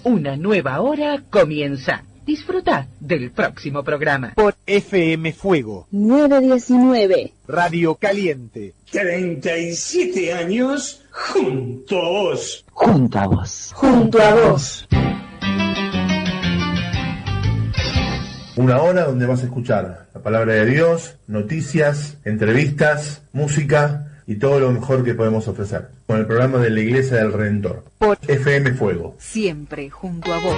Una nueva hora comienza. Disfruta del próximo programa. Por FM Fuego 919 Radio Caliente. 37 años junto a vos. Junto a vos. Junto a vos. Una hora donde vas a escuchar la palabra de Dios, noticias, entrevistas, música y todo lo mejor que podemos ofrecer. Con el programa de la Iglesia del Redentor. Por FM Fuego. Siempre junto a vos.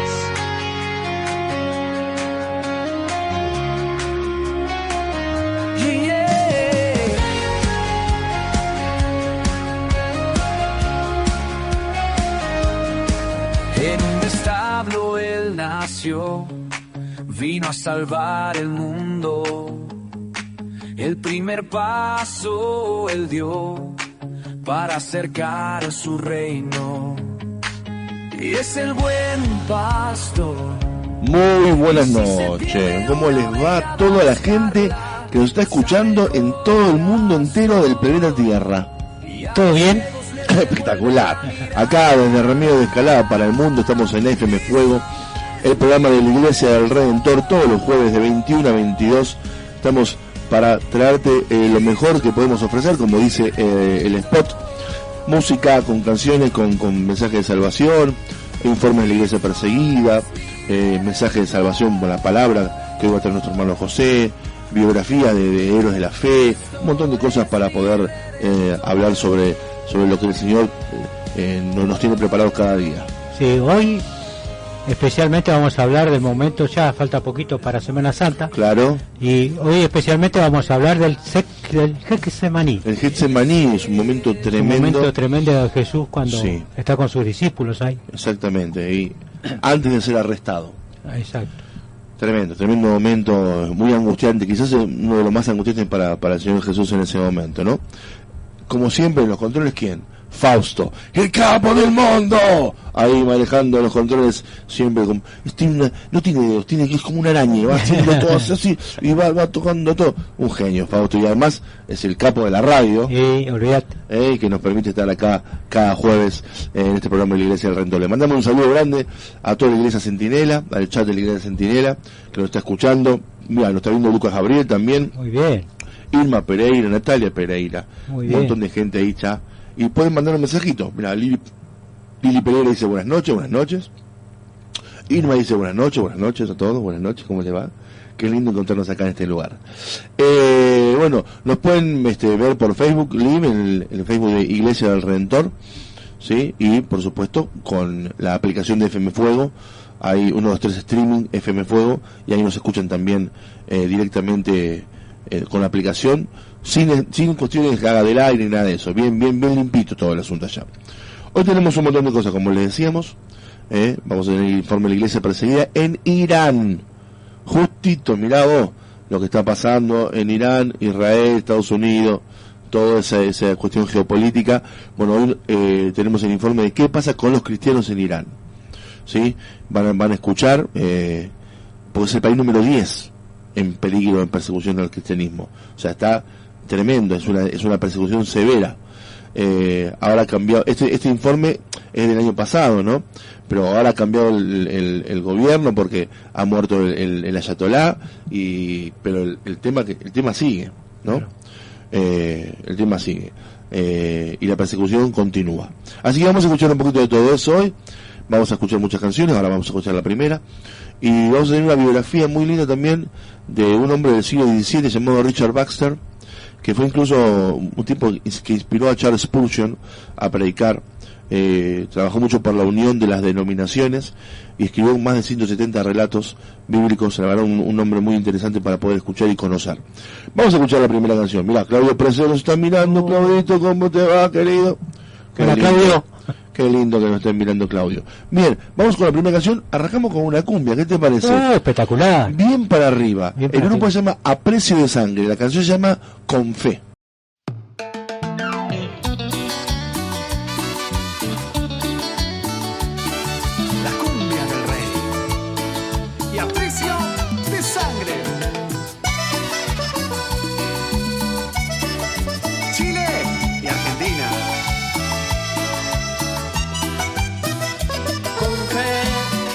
En un establo él nació, vino a salvar el mundo. El primer paso él dio para acercar a su reino. Y es el buen pastor. Muy buenas noches. ¿Cómo les va a toda la gente que nos está escuchando en todo el mundo entero del planeta Tierra? ¿Todo bien? Espectacular. Acá desde Remedio de Escalada para el mundo estamos en FM Fuego, el programa de la Iglesia del Redentor, todos los jueves de 21 a 22. Estamos para traerte lo mejor que podemos ofrecer, como dice el spot. Música con canciones, con mensajes de salvación, informes de la iglesia perseguida, mensajes de salvación con la palabra que hoy va a traer nuestro hermano José, biografía de héroes de la fe, un montón de cosas para poder hablar sobre lo que el Señor nos tiene preparados cada día. Sí, hoy especialmente vamos a hablar del momento, ya falta poquito para Semana Santa. Claro. Y hoy especialmente vamos a hablar del Getsemaní. El Getsemaní es un momento tremendo. Un momento tremendo de Jesús cuando está con sus discípulos ahí. Exactamente, y antes de ser arrestado. Exacto. Tremendo momento, muy angustiante, quizás uno de los más angustiantes para el Señor Jesús en ese momento, ¿no? Como siempre, en los controles, ¿quién? Fausto, el capo del mundo, ahí manejando los controles siempre como, no tiene dedos, es como una araña, va haciendo todo así y va tocando todo. Un genio Fausto, y además es el capo de la radio, olvídate, que nos permite estar acá cada jueves en este programa de la Iglesia del Redentor. Le mandamos un saludo grande a toda la Iglesia Centinela, al chat de la Iglesia Centinela que nos está escuchando. Mira, nos está viendo Lucas Gabriel también, muy bien, Irma Pereira, Natalia Pereira, muy un bien, montón de gente ahí ya. Y pueden mandar un mensajito. Mira, Lili Pereira dice buenas noches. Irma dice buenas noches a todos, buenas noches, ¿cómo les va? Qué lindo encontrarnos acá en este lugar. Bueno, nos pueden ver por Facebook Live, en el Facebook de Iglesia del Redentor, ¿sí? Y por supuesto con la aplicación de FM Fuego, hay 1, 2, 3 streaming FM Fuego, y ahí nos escuchan también directamente con la aplicación, sin cuestiones que haga del aire ni nada de eso, bien limpito todo el asunto allá. Hoy tenemos un montón de cosas, como les decíamos, vamos a tener el informe de la iglesia perseguida en Irán, justito, mirá vos lo que está pasando en Irán, Israel, Estados Unidos, toda esa cuestión geopolítica. Bueno, hoy tenemos el informe de qué pasa con los cristianos en Irán, ¿sí? Van a escuchar, porque es el país número 10 en peligro, en persecución del cristianismo. O sea, está tremendo, es una persecución severa. Ahora ha cambiado, este informe es del año pasado, ¿no? Pero ahora ha cambiado el gobierno porque ha muerto el ayatolá, pero el tema sigue, ¿no? Claro. El tema sigue. Y la persecución continúa. Así que vamos a escuchar un poquito de todo eso hoy. Vamos a escuchar muchas canciones, ahora vamos a escuchar la primera. Y vamos a tener una biografía muy linda también de un hombre del siglo XVII llamado Richard Baxter, que fue incluso un tipo que inspiró a Charles Spurgeon a predicar. Trabajó mucho por la unión de las denominaciones y escribió más de 170 relatos bíblicos. La verdad, un hombre muy interesante para poder escuchar y conocer. Vamos a escuchar la primera canción. Mirá, Claudio Presero nos está mirando. Claudito, ¿cómo te va, querido? Hola, Claudio. Qué lindo que nos estén mirando, Claudio. Bien, vamos con la primera canción. Arrancamos con una cumbia, ¿qué te parece? Espectacular. Bien para arriba. Bien El para grupo arriba. se llama A Precio de Sangre. La canción se llama Con Fe. La cumbia del rey. Y a precio de sangre. Chile y Argentina. Con fe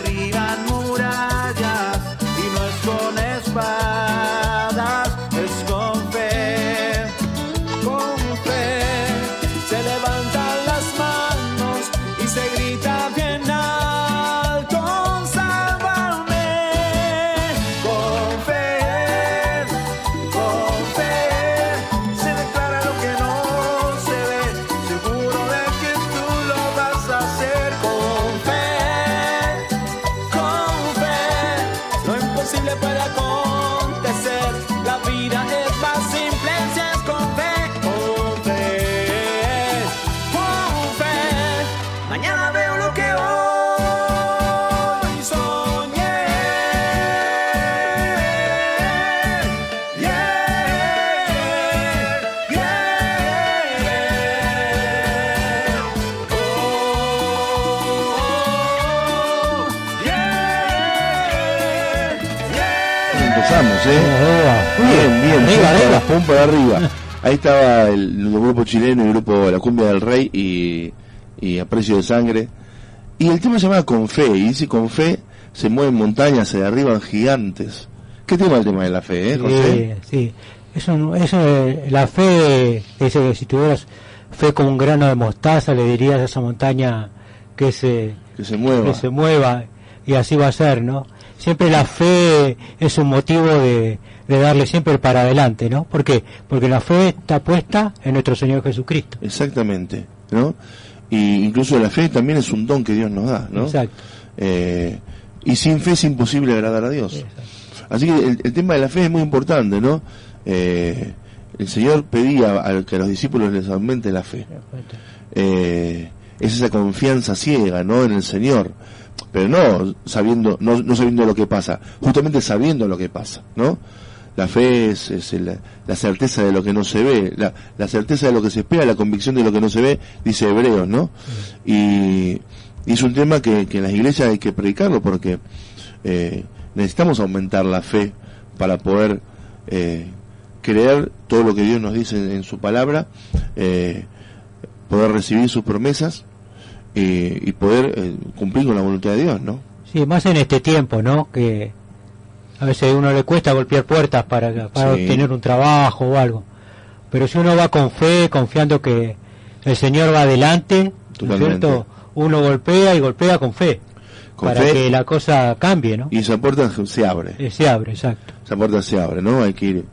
derriban murallas y no es con espadas, es con fe, se levantan las manos y se grita bien alto, sálvame, con fe, se declara lo que no se ve, seguro de que tú lo vas a hacer, con fe, lo imposible puede acontecer, la vida es más simple si es con fe, mañana veo lo que hoy soñé, Empezamos, bien, Arriba. pum para arriba. Ahí estaba el grupo chileno, el grupo La Cumbia del Rey y A Precio de Sangre. Y el tema se llama Con Fe, y dice: con fe se mueven montañas, se derriban gigantes. ¿Qué tema es el tema de la fe, José? Sí. La fe, dice que si tuvieras fe como un grano de mostaza, le dirías a esa montaña que se mueva, y así va a ser, ¿no? Siempre la fe es un motivo de darle siempre para adelante, ¿no? ¿Por qué? Porque la fe está puesta en nuestro Señor Jesucristo. Exactamente, ¿no? Y incluso la fe también es un don que Dios nos da, ¿no? Exacto. Y sin fe es imposible agradar a Dios. Exacto. Así que el tema de la fe es muy importante, ¿no? El Señor pedía que a los discípulos les aumente la fe. Es esa confianza ciega, ¿no? En el Señor, pero no sabiendo lo que pasa, justamente sabiendo lo que pasa, ¿no? La fe es la certeza de lo que no se ve, la certeza de lo que se espera, la convicción de lo que no se ve, dice Hebreos, ¿no? Y es un tema que en las iglesias hay que predicarlo, porque necesitamos aumentar la fe para poder creer todo lo que Dios nos dice en su palabra, poder recibir sus promesas y poder cumplir con la voluntad de Dios, ¿no? Sí, más en este tiempo, ¿no? Que a veces a uno le cuesta golpear puertas para obtener un trabajo o algo. Pero si uno va con fe, confiando que el Señor va adelante, ¿no es cierto? Uno golpea con fe. Para que la cosa cambie, ¿no? Y esa puerta se abre. Se abre, exacto. Esa puerta se abre, ¿no? Hay que ir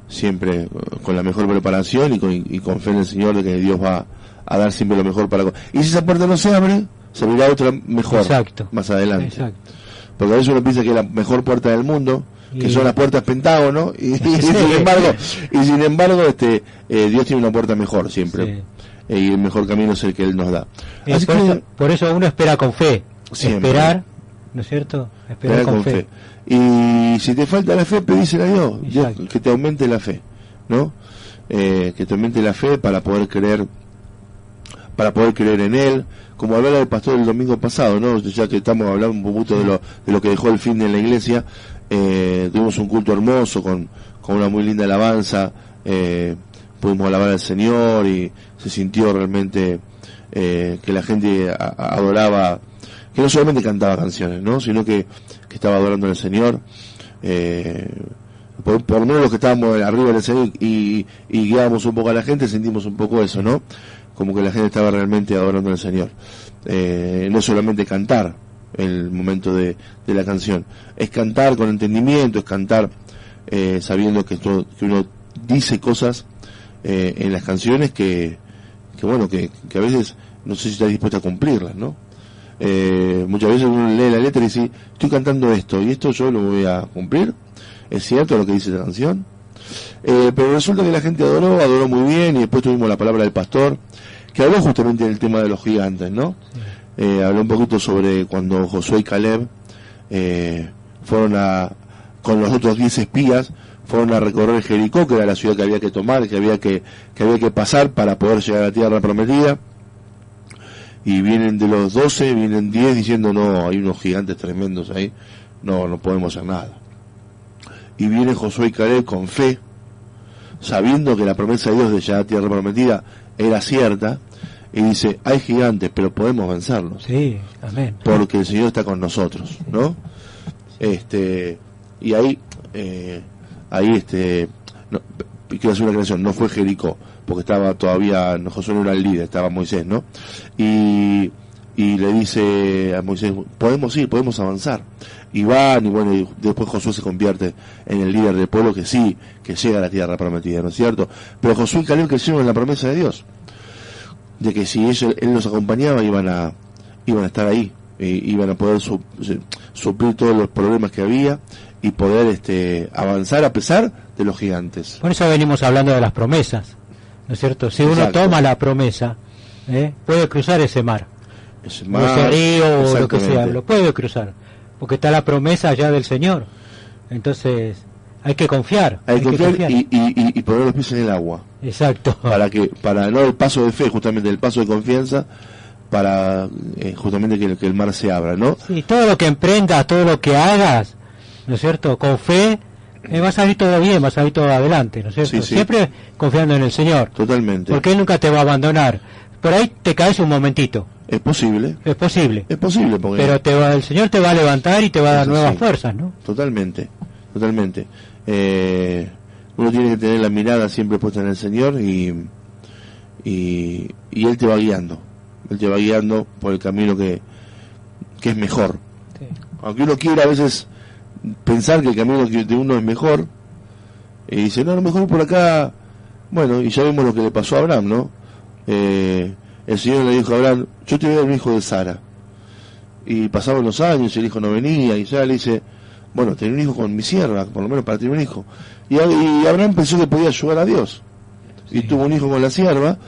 siempre con la mejor preparación y con fe en el Señor de que Dios va a dar siempre lo mejor para... Y si esa puerta no se abre, se abrirá otra mejor. Exacto. Más adelante. Exacto. Porque a veces uno piensa que es la mejor puerta del mundo, que son las puertas Pentágono, y sin embargo Dios tiene una puerta mejor siempre. Sí. Y el mejor camino es el que Él nos da. Así por eso uno espera con fe. Siempre. Esperar, ¿no es cierto? Esperar con fe. Y si te falta la fe, pedísela a Dios, que te aumente la fe, ¿no? Que te aumente la fe para poder creer en Él, como hablaba el pastor el domingo pasado, ¿no? Ya que estamos hablando un poquito de lo que dejó el fin de la iglesia, tuvimos un culto hermoso con una muy linda alabanza, pudimos alabar al Señor y se sintió realmente que la gente adoraba, que no solamente cantaba canciones, ¿no? Sino que estaba adorando al Señor, por lo menos los que estábamos arriba del Señor y guiábamos un poco a la gente, sentimos un poco eso, ¿no? Como que la gente estaba realmente adorando al Señor. No solamente cantar el momento de la canción, es cantar con entendimiento, es cantar sabiendo que uno dice cosas en las canciones que a veces no sé si está dispuesto a cumplirlas, ¿no? Muchas veces uno lee la letra y dice, estoy cantando esto, y esto yo lo voy a cumplir, ¿es cierto lo que dice la canción? Pero resulta que la gente adoró muy bien, y después tuvimos la palabra del pastor, que habló justamente del tema de los gigantes, ¿no? Habló un poquito sobre cuando Josué y Caleb fueron con los otros 10 espías, fueron a recorrer Jericó, que era la ciudad que había que tomar, que había que pasar para poder llegar a la tierra prometida. Y vienen de los 12, vienen 10 diciendo, no, hay unos gigantes tremendos ahí, no podemos hacer nada. Y viene Josué y Caleb con fe, sabiendo que la promesa de Dios de llegar a la tierra prometida era cierta, y dice, hay gigantes, pero podemos vencerlos. Sí, amén. Porque el Señor está con nosotros, ¿no? Y ahí, no, quiero hacer una aclaración, no fue Jericó, porque estaba todavía, Josué no era el líder, estaba Moisés, ¿no? Y le dice a Moisés, podemos ir, podemos avanzar. Y van, y bueno, y después Josué se convierte en el líder del pueblo que sí, que llega a la tierra prometida, ¿no es cierto? Pero Josué y Caleb crecieron en la promesa de Dios, de que si él los acompañaba iban a estar ahí, iban a poder suplir todos los problemas que había y poder avanzar a pesar de los gigantes. Por eso venimos hablando de las promesas, ¿no es cierto? Si uno toma la promesa, puede cruzar ese mar, ese río o lo que sea, lo puede cruzar, porque está la promesa ya del Señor. Entonces hay que confiar, hay que confiar. Y poner los pies en el agua. Exacto. Para no el paso de fe, justamente el paso de confianza, para justamente que el mar se abra, ¿no? Sí, todo lo que emprendas, todo lo que hagas, ¿no es cierto? Con fe, va a salir todo bien, va a salir todo adelante, ¿no es cierto? Sí. Siempre confiando en el Señor. Totalmente. Porque Él nunca te va a abandonar. Por ahí te caes un momentito. Es posible. Porque... Pero el Señor te va a levantar y te va a dar nuevas fuerzas, ¿no? Totalmente. Uno tiene que tener la mirada siempre puesta en el Señor y Él te va guiando. Él te va guiando por el camino que es mejor. Sí. Aunque uno quiera a veces pensar que el camino de uno es mejor, y dice, no, mejor es por acá. Bueno, y ya vemos lo que le pasó a Abraham, ¿no? El Señor le dijo a Abraham, yo te voy a dar un hijo de Sara. Y pasaban los años y el hijo no venía, y Sara le dice, bueno, tener un hijo con mi sierva, por lo menos para tener un hijo. Y Abraham pensó que podía ayudar a Dios. Sí. Y tuvo un hijo con la sierva,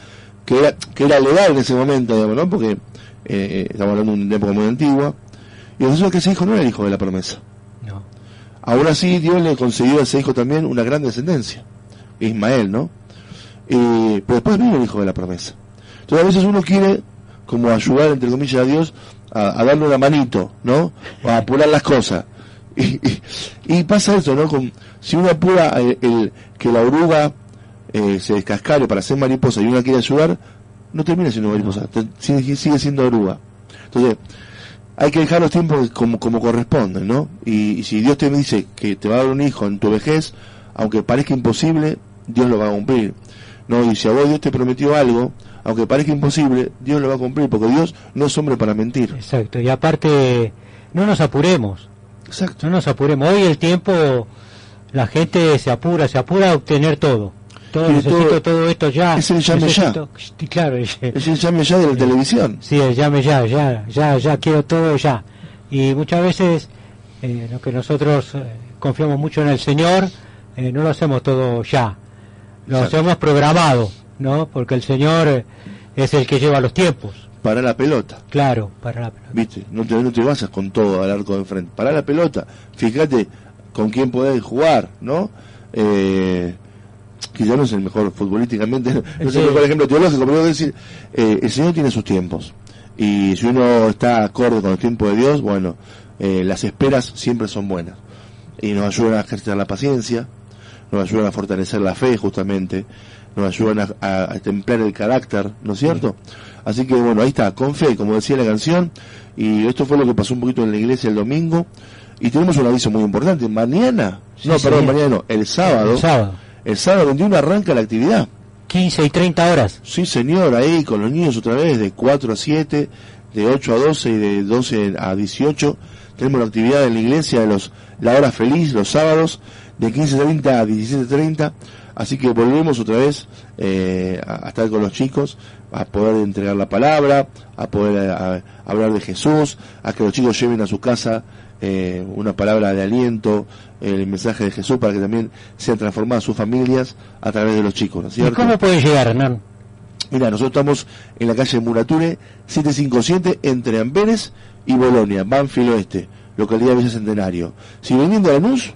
que era legal en ese momento, digamos, ¿no? Porque estamos hablando de una época muy antigua. Y resulta que ese hijo no era el hijo de la promesa. No. Aún así, Dios le concedió a ese hijo también una gran descendencia, Ismael, ¿no? Pero después vino el hijo de la promesa. Entonces a veces uno quiere como ayudar, entre comillas, a Dios a darle una manito, ¿no? O a apurar las cosas. Y pasa eso, ¿no? Si uno apura que la oruga se descascare para ser mariposa y uno quiere ayudar, no termina siendo mariposa, sigue siendo oruga. Entonces hay que dejar los tiempos como corresponden, ¿no? Y si Dios te dice que te va a dar un hijo en tu vejez, aunque parezca imposible, Dios lo va a cumplir, ¿no? Y si a vos Dios te prometió algo, aunque parezca imposible, Dios lo va a cumplir, porque Dios no es hombre para mentir. Exacto, y aparte, no nos apuremos. Exacto. No nos apuremos. Hoy el tiempo, la gente se apura a obtener todo. Necesito todo esto ya. Es el llame ya. Claro. Es el llame ya de la televisión. Sí, el llame ya, quiero todo ya. Y muchas veces, lo que nosotros confiamos mucho en el Señor, no lo hacemos todo ya. Lo hacemos programado, ¿no? Porque el Señor es el que lleva los tiempos. Para la pelota. Claro, para la pelota. Viste, no te vayas con todo al arco de enfrente. Para la pelota. Fíjate con quién podés jugar, ¿no? Quizá no es el mejor futbolísticamente, no es el mejor ejemplo teológico, pero decir, el Señor tiene sus tiempos. Y si uno está acorde con el tiempo de Dios, bueno, las esperas siempre son buenas. Y nos ayudan a ejercitar la paciencia, nos ayudan a fortalecer la fe, justamente, nos ayudan a templar el carácter, ¿no es cierto? Así que bueno, ahí está, con fe, como decía la canción, y esto fue lo que pasó un poquito en la iglesia el domingo, y tenemos un aviso muy importante, mañana, el sábado 21 arranca la actividad. 15 y 30 horas. Sí, señor, ahí con los niños otra vez, de 4 a 7, de 8 a 12 y de 12 a 18, tenemos la actividad en la iglesia de la hora feliz, los sábados, de 15:30 a 17:30, así que volvemos otra vez a estar con los chicos, a poder entregar la palabra, a poder hablar de Jesús, a que los chicos lleven a su casa una palabra de aliento, el mensaje de Jesús, para que también sean transformadas sus familias a través de los chicos, ¿no es cierto? ¿Y cómo pueden llegar, Hernán? Mira, nosotros estamos en la calle Murature 757 entre Amberes y Bolonia, Banfield Oeste, localidad de Villa Centenario. Si viniendo a Lanús,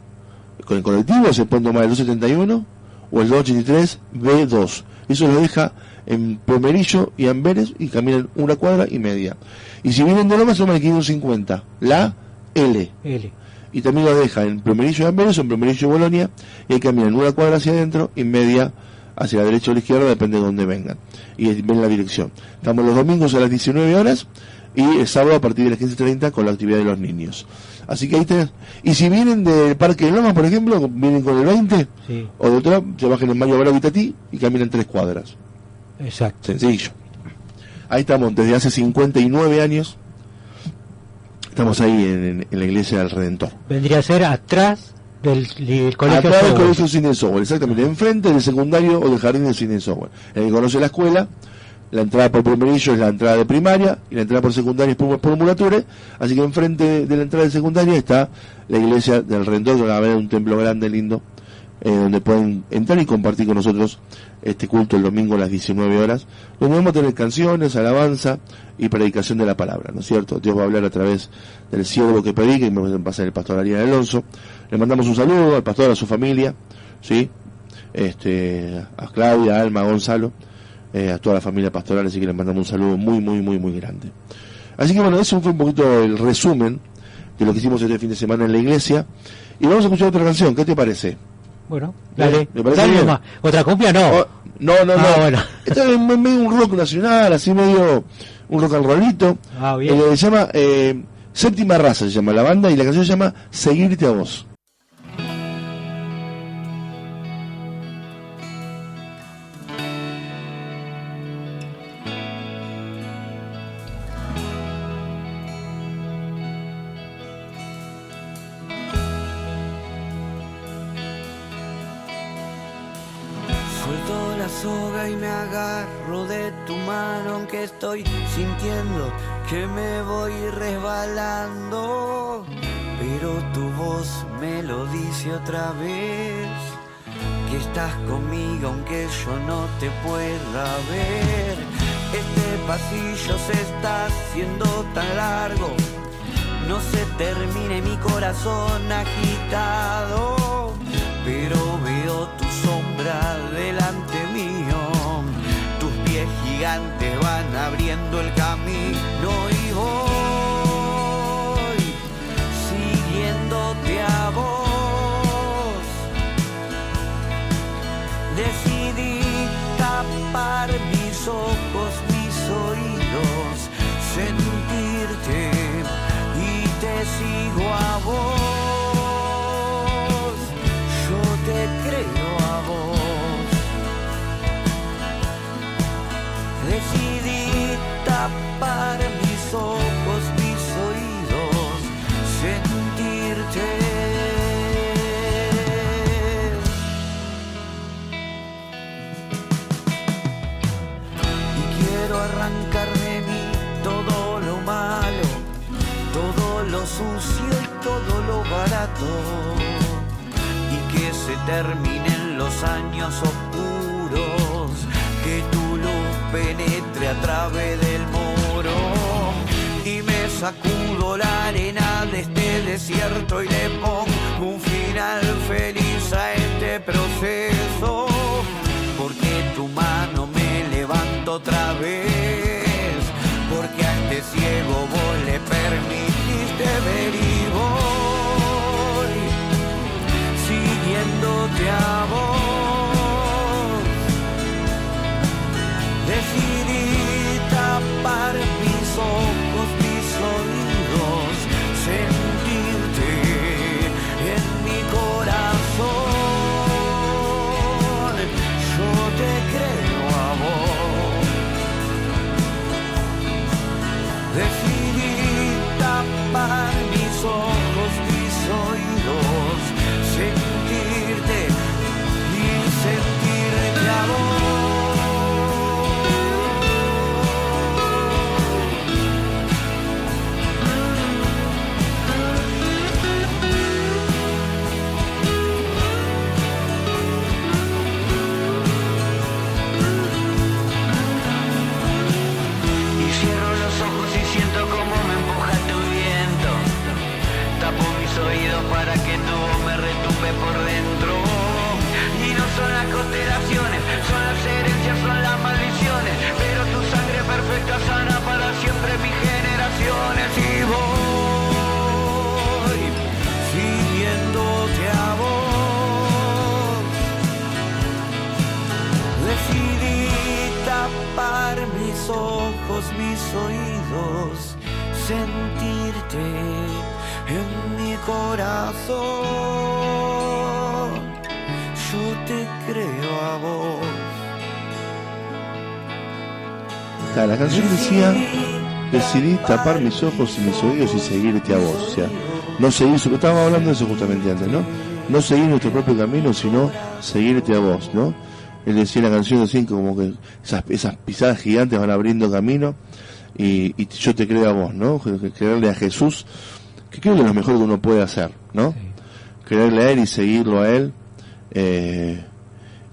con el colectivo se pueden tomar el 271 o el 283 B2. Eso lo deja en Plomerillo y Amberes y caminan 1 cuadra y media. Y si vienen de Lomas, toman el 550, la L. Y también lo deja en Plomerillo y Amberes o en Plomerillo y Bolonia, y ahí caminan 1 cuadra hacia adentro y media hacia la derecha o la izquierda, depende de dónde vengan, y ven la dirección. Estamos los domingos a las 19 horas y el sábado a partir de las 15:30 con la actividad de los niños. Así que ahí tenés. Y si vienen del Parque de Lomas, por ejemplo, vienen con el 20, sí, o de otra, se bajan en Mario Bravo y Tatí y caminan 3 cuadras. Exacto. Sencillo. Ahí estamos, desde hace 59 años, estamos ahí en la iglesia del Redentor. Vendría a ser atrás del colegio atrás del colegio Sidney Sowell, exactamente, enfrente del secundario o del jardín de Sidney Sowell. El que conoce la escuela, la entrada por primerillo es la entrada de primaria y la entrada por secundaria es por Murature, así que enfrente de la entrada de secundaria está la iglesia del Redentor, donde va a haber un templo grande, lindo, donde pueden entrar y compartir con nosotros este culto el domingo a las 19 horas, donde vamos a tener canciones, alabanza y predicación de la palabra, ¿no es cierto? Dios va a hablar a través del siervo que predica, y me va a pasar el pastor Ariel Alonso. Le mandamos un saludo al pastor, a su familia, ¿sí? A Claudia, a Alma, a Gonzalo, a toda la familia pastoral, así que les mandamos un saludo muy, muy, muy, muy grande. Así que bueno, eso fue un poquito el resumen de lo que hicimos este fin de semana en la iglesia, y vamos a escuchar otra canción. ¿Qué te parece? Bueno, dale, ¿Me parece dale bien? nomás. ¿Otra cumbia? No. No. Bueno. Esto es medio un rock nacional, así medio un rock and rollito. Bien. Se llama Séptima Raza, se llama la banda, y la canción se llama Seguirte a Vos. Suelto la soga y me agarro de tu mano, aunque estoy sintiendo que me voy resbalando. Pero tu voz me lo dice otra vez, que estás conmigo aunque yo no te pueda ver. Este pasillo se está haciendo tan largo, no se termine mi corazón agitado, pero veo tu sombra delante mío, tus pies gigantes van abriendo el camino y voy siguiéndote a vos. Decidí tapar mis ojos, mis oídos, sentirte y te sigo a vos. Te creo a vos. Decidí tapar mis ojos, mis oídos, sentirte. Y quiero arrancar de mí todo lo malo, todo lo sucio y todo lo barato, que se terminen los años oscuros, que tu luz penetre a través del muro, y me sacudo la arena de este desierto y le pongo un final feliz a este proceso, porque tu mano me levanta otra vez, porque a este ciego vos le permitiste ver y voy siguiéndote a vos. Decidí tapar mis ojos, mis oídos, sentirte en mi corazón. Yo te creo a vos. Decidí tapar mis ojos, mis oídos, sentirte y sentirte a vos. Y cierro los ojos y siento como me empuja tu viento. Tapo mis oídos para que tu voz me retumbe por dentro. Y no son las constelaciones, son las herencias, son las maldiciones, pero tu sangre perfecta sana para siempre mis generaciones. Y voy siguiéndote a vos. sentirte en mi corazón. Yo te creo a vos. La canción decía: decidí tapar mis ojos y mis oídos y seguirte a vos. O sea, no seguir, estábamos hablando de eso justamente antes, ¿no? No seguir nuestro propio camino, sino seguirte a vos, ¿no? Él decía en la canción así, como que esas pisadas gigantes van abriendo camino y yo te creo a vos, ¿no? Creerle a Jesús, que creo que es lo mejor que uno puede hacer, ¿no? Sí. Creerle a Él y seguirlo a Él,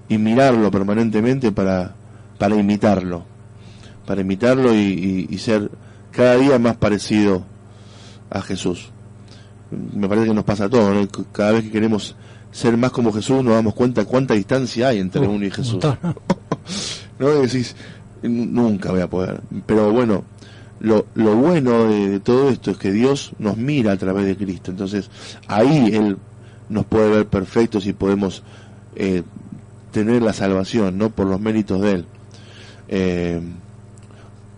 y mirarlo permanentemente para imitarlo y ser cada día más parecido a Jesús. Me parece que nos pasa a todos, ¿no? Cada vez que queremos ser más como Jesús nos damos cuenta cuánta distancia hay entre uno y Jesús. ¿No? Y decís, nunca voy a poder. Pero bueno, lo bueno de todo esto es que Dios nos mira a través de Cristo. Entonces ahí Él nos puede ver perfectos y podemos tener la salvación, ¿no? Por los méritos de Él.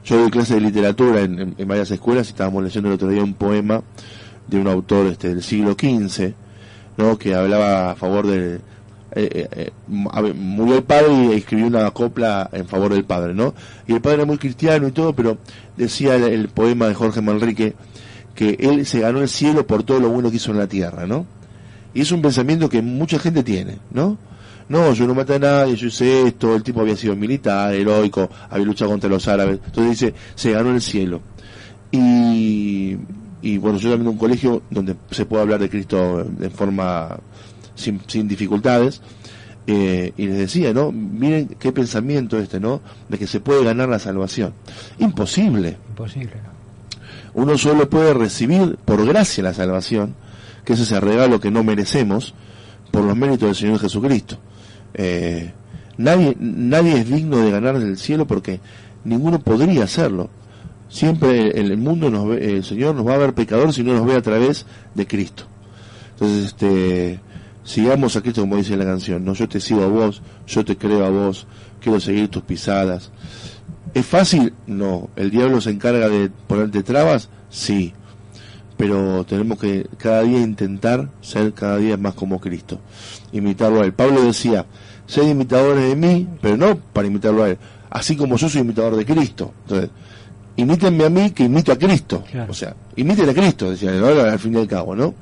Yo doy clase de literatura en varias escuelas y estábamos leyendo el otro día un poema de un autor del siglo XV, ¿no? Que hablaba a favor de murió el padre y escribió una copla en favor del padre, ¿no? Y el padre era muy cristiano y todo, pero decía el poema de Jorge Manrique que él se ganó el cielo por todo lo bueno que hizo en la tierra, ¿no? Y es un pensamiento que mucha gente tiene, ¿no? No, yo no maté a nadie, yo hice esto, el tipo había sido militar, heroico, había luchado contra los árabes, entonces dice, se ganó el cielo. Y bueno, yo también en un colegio donde se puede hablar de Cristo en forma sin dificultades, y les decía, ¿no? Miren qué pensamiento ¿no? De que se puede ganar la salvación. Imposible, ¿no? Uno solo puede recibir por gracia la salvación, que es ese regalo que no merecemos, por los méritos del Señor Jesucristo. Nadie es digno de ganar el cielo porque ninguno podría hacerlo. Siempre el mundo el Señor nos va a ver pecadores si no nos ve a través de Cristo. Entonces, sigamos a Cristo, como dice la canción, ¿no? Yo te sigo a vos, yo te creo a vos, quiero seguir tus pisadas. ¿Es fácil? No. ¿El diablo se encarga de ponerte trabas? Sí. Pero tenemos que cada día intentar ser cada día más como Cristo, imitarlo a Él. Pablo decía, sed imitadores de mí, pero no para imitarlo a Él, así como yo soy imitador de Cristo. Entonces, imítenme a mí que imito a Cristo. Claro. O sea, imiten a Cristo, decía, ¿no? Al fin y al cabo, ¿no?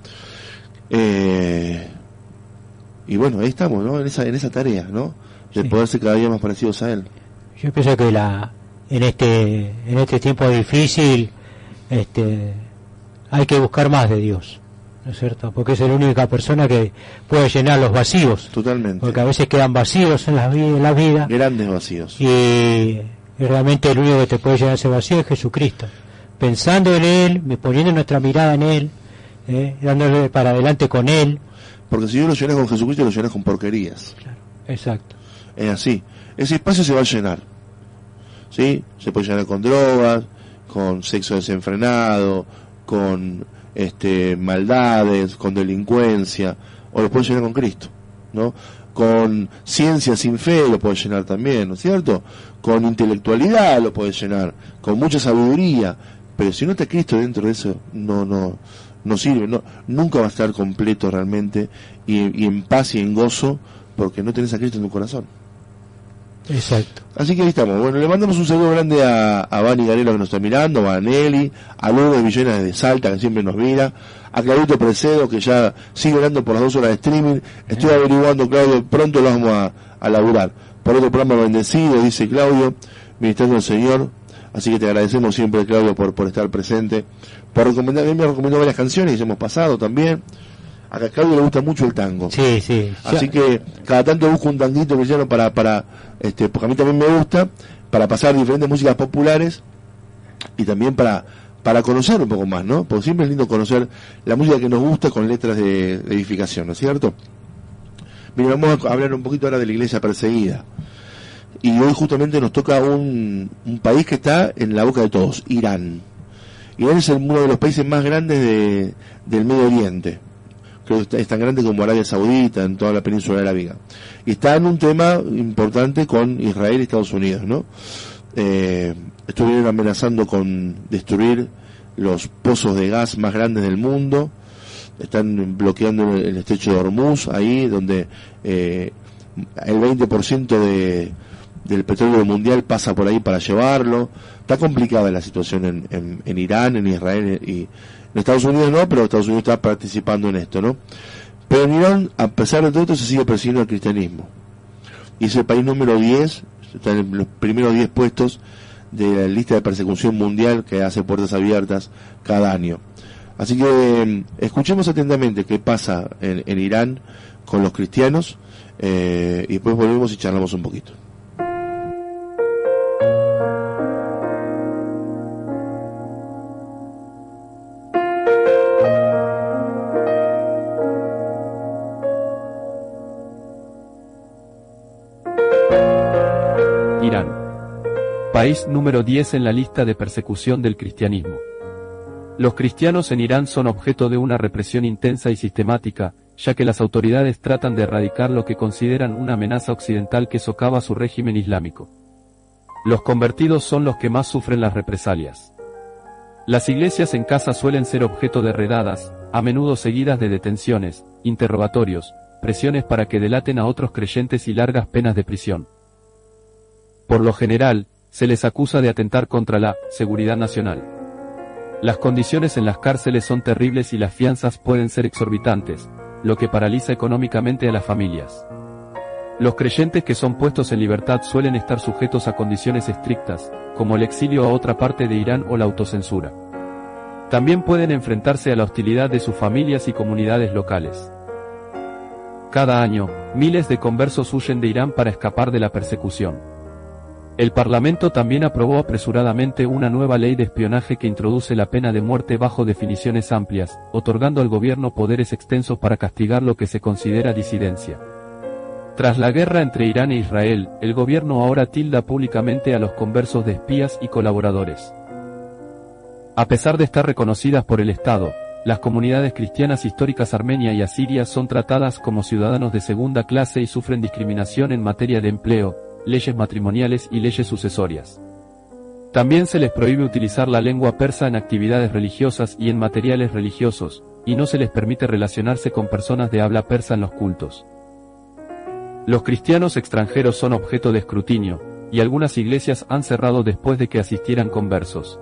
Y bueno, ahí estamos, ¿no? En esa tarea, ¿no? De poder ser cada día más parecidos a Él. Yo pienso que en este tiempo difícil, hay que buscar más de Dios, ¿no es cierto? Porque es la única persona que puede llenar los vacíos. Totalmente. Porque a veces quedan vacíos en la vida. Grandes vacíos. Y realmente el único que te puede llenar ese vacío es Jesucristo. Pensando en Él, poniendo nuestra mirada en Él, dándole para adelante con Él. Porque si yo lo llenas con Jesucristo, lo llenas con porquerías. Claro, exacto. Es así. Ese espacio se va a llenar. ¿Sí? Se puede llenar con drogas, con sexo desenfrenado, con maldades, con delincuencia, o lo puede llenar con Cristo, ¿no? Con ciencia sin fe lo puede llenar también, ¿no es cierto? Con intelectualidad lo puede llenar, con mucha sabiduría, pero si no está Cristo dentro de eso, no sirve, nunca va a estar completo realmente y en paz y en gozo, porque no tenés a Cristo en tu corazón. Exacto. Así que ahí estamos. Bueno, le mandamos un saludo grande a Vani Garelo que nos está mirando, a Nelly, a Lourdes Villenas de Salta que siempre nos mira, a Claudito Precedo que ya sigue orando por las 2 horas de streaming. Estoy averiguando, Claudio, pronto lo vamos a laburar. Por otro programa bendecido, dice Claudio, ministrando al Señor. Así que te agradecemos siempre, Claudio, por estar presente, por recomendar. A mí me recomendó varias canciones que hemos pasado también. A Claudio le gusta mucho el tango. Sí, sí. Así que cada tanto busco un tanguito cristiano para porque a mí también me gusta, para pasar diferentes músicas populares y también para conocer un poco más, ¿no? Porque siempre es lindo conocer la música que nos gusta con letras de edificación, ¿no es cierto? Mira, vamos a hablar un poquito ahora de la iglesia perseguida. Y hoy justamente nos toca un país que está en la boca de todos, Irán. Irán es uno de los países más grandes del Medio Oriente. Creo que es tan grande como Arabia Saudita, en toda la península arábiga. Y está en un tema importante con Israel y Estados Unidos, ¿no? Estuvieron amenazando con destruir los pozos de gas más grandes del mundo, están bloqueando el estrecho de Hormuz, ahí donde el 20% del petróleo mundial pasa por ahí para llevarlo. Está complicada la situación en Irán, en Israel y en Estados Unidos no, pero Estados Unidos está participando en esto, ¿no? Pero en Irán, a pesar de todo esto, se sigue persiguiendo el cristianismo. Y es el país número 10, está en los primeros 10 puestos de la lista de persecución mundial que hace puertas abiertas cada año. Así que escuchemos atentamente qué pasa en Irán con los cristianos y después volvemos y charlamos un poquito. Irán. País número 10 en la lista de persecución del cristianismo. Los cristianos en Irán son objeto de una represión intensa y sistemática, ya que las autoridades tratan de erradicar lo que consideran una amenaza occidental que socava su régimen islámico. Los convertidos son los que más sufren las represalias. Las iglesias en casa suelen ser objeto de redadas, a menudo seguidas de detenciones, interrogatorios, presiones para que delaten a otros creyentes y largas penas de prisión. Por lo general, se les acusa de atentar contra la seguridad nacional. Las condiciones en las cárceles son terribles y las fianzas pueden ser exorbitantes, lo que paraliza económicamente a las familias. Los creyentes que son puestos en libertad suelen estar sujetos a condiciones estrictas, como el exilio a otra parte de Irán o la autocensura. También pueden enfrentarse a la hostilidad de sus familias y comunidades locales. Cada año, miles de conversos huyen de Irán para escapar de la persecución. El Parlamento también aprobó apresuradamente una nueva ley de espionaje que introduce la pena de muerte bajo definiciones amplias, otorgando al gobierno poderes extensos para castigar lo que se considera disidencia. Tras la guerra entre Irán e Israel, el gobierno ahora tilda públicamente a los conversos de espías y colaboradores. A pesar de estar reconocidas por el Estado, las comunidades cristianas históricas armenia y asiria son tratadas como ciudadanos de segunda clase y sufren discriminación en materia de empleo, leyes matrimoniales y leyes sucesorias. También se les prohíbe utilizar la lengua persa en actividades religiosas y en materiales religiosos, y no se les permite relacionarse con personas de habla persa en los cultos. Los cristianos extranjeros son objeto de escrutinio, y algunas iglesias han cerrado después de que asistieran conversos.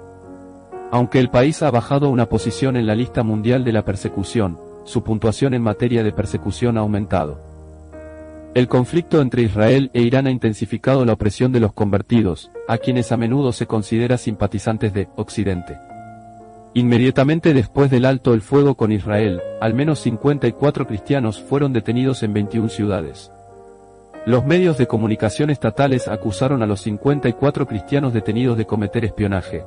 Aunque el país ha bajado una posición en la lista mundial de la persecución, su puntuación en materia de persecución ha aumentado. El conflicto entre Israel e Irán ha intensificado la opresión de los convertidos, a quienes a menudo se considera simpatizantes de Occidente. Inmediatamente después del alto el fuego con Israel, al menos 54 cristianos fueron detenidos en 21 ciudades. Los medios de comunicación estatales acusaron a los 54 cristianos detenidos de cometer espionaje.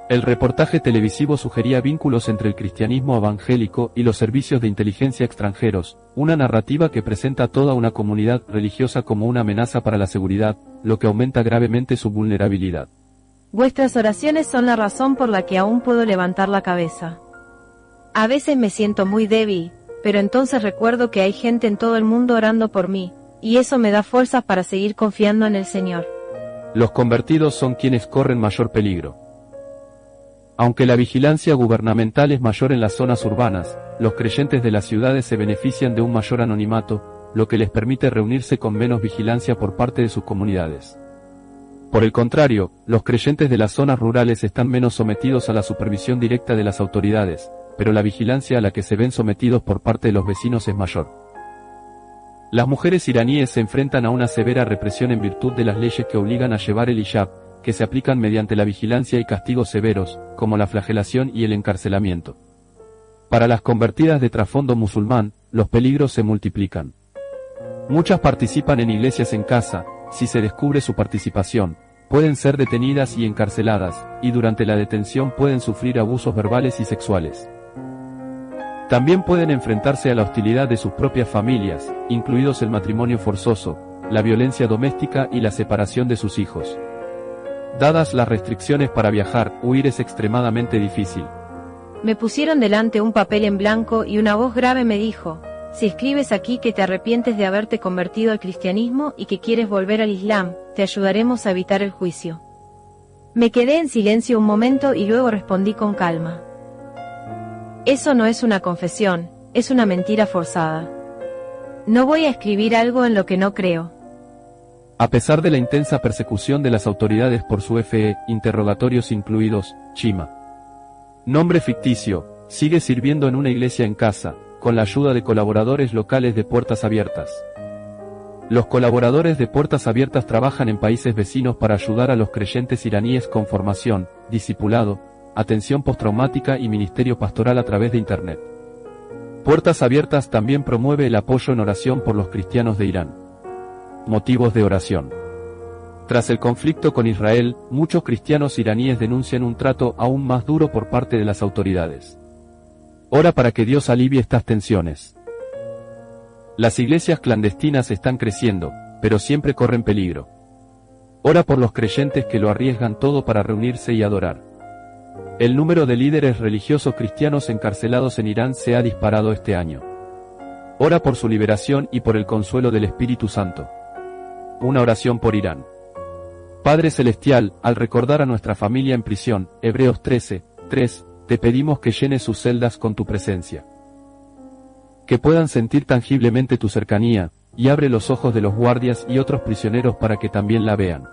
El reportaje televisivo sugería vínculos entre el cristianismo evangélico y los servicios de inteligencia extranjeros, una narrativa que presenta a toda una comunidad religiosa como una amenaza para la seguridad, lo que aumenta gravemente su vulnerabilidad. Vuestras oraciones son la razón por la que aún puedo levantar la cabeza. A veces me siento muy débil, pero entonces recuerdo que hay gente en todo el mundo orando por mí, y eso me da fuerzas para seguir confiando en el Señor. Los convertidos son quienes corren mayor peligro. Aunque la vigilancia gubernamental es mayor en las zonas urbanas, los creyentes de las ciudades se benefician de un mayor anonimato, lo que les permite reunirse con menos vigilancia por parte de sus comunidades. Por el contrario, los creyentes de las zonas rurales están menos sometidos a la supervisión directa de las autoridades, pero la vigilancia a la que se ven sometidos por parte de los vecinos es mayor. Las mujeres iraníes se enfrentan a una severa represión en virtud de las leyes que obligan a llevar el hijab, que se aplican mediante la vigilancia y castigos severos, como la flagelación y el encarcelamiento. Para las convertidas de trasfondo musulmán, los peligros se multiplican. Muchas participan en iglesias en casa, si se descubre su participación, pueden ser detenidas y encarceladas, y durante la detención pueden sufrir abusos verbales y sexuales. También pueden enfrentarse a la hostilidad de sus propias familias, incluidos el matrimonio forzoso, la violencia doméstica y la separación de sus hijos. Dadas las restricciones para viajar, huir es extremadamente difícil. Me pusieron delante un papel en blanco y una voz grave me dijo: si escribes aquí que te arrepientes de haberte convertido al cristianismo y que quieres volver al Islam, te ayudaremos a evitar el juicio. Me quedé en silencio un momento y luego respondí con calma. Eso no es una confesión, es una mentira forzada. No voy a escribir algo en lo que no creo. A pesar de la intensa persecución de las autoridades por su FE, interrogatorios incluidos, Chima, nombre ficticio, sigue sirviendo en una iglesia en casa, con la ayuda de colaboradores locales de Puertas Abiertas. Los colaboradores de Puertas Abiertas trabajan en países vecinos para ayudar a los creyentes iraníes con formación, discipulado, atención postraumática y ministerio pastoral a través de Internet. Puertas Abiertas también promueve el apoyo en oración por los cristianos de Irán. Motivos de oración. Tras el conflicto con Israel, muchos cristianos iraníes denuncian un trato aún más duro por parte de las autoridades. Ora para que Dios alivie estas tensiones. Las iglesias clandestinas están creciendo, pero siempre corren peligro. Ora por los creyentes que lo arriesgan todo para reunirse y adorar. El número de líderes religiosos cristianos encarcelados en Irán se ha disparado este año. Ora por su liberación y por el consuelo del Espíritu Santo. Una oración por Irán. Padre Celestial, al recordar a nuestra familia en prisión, Hebreos 13:3, te pedimos que llenes sus celdas con tu presencia. Que puedan sentir tangiblemente tu cercanía, y abre los ojos de los guardias y otros prisioneros para que también la vean.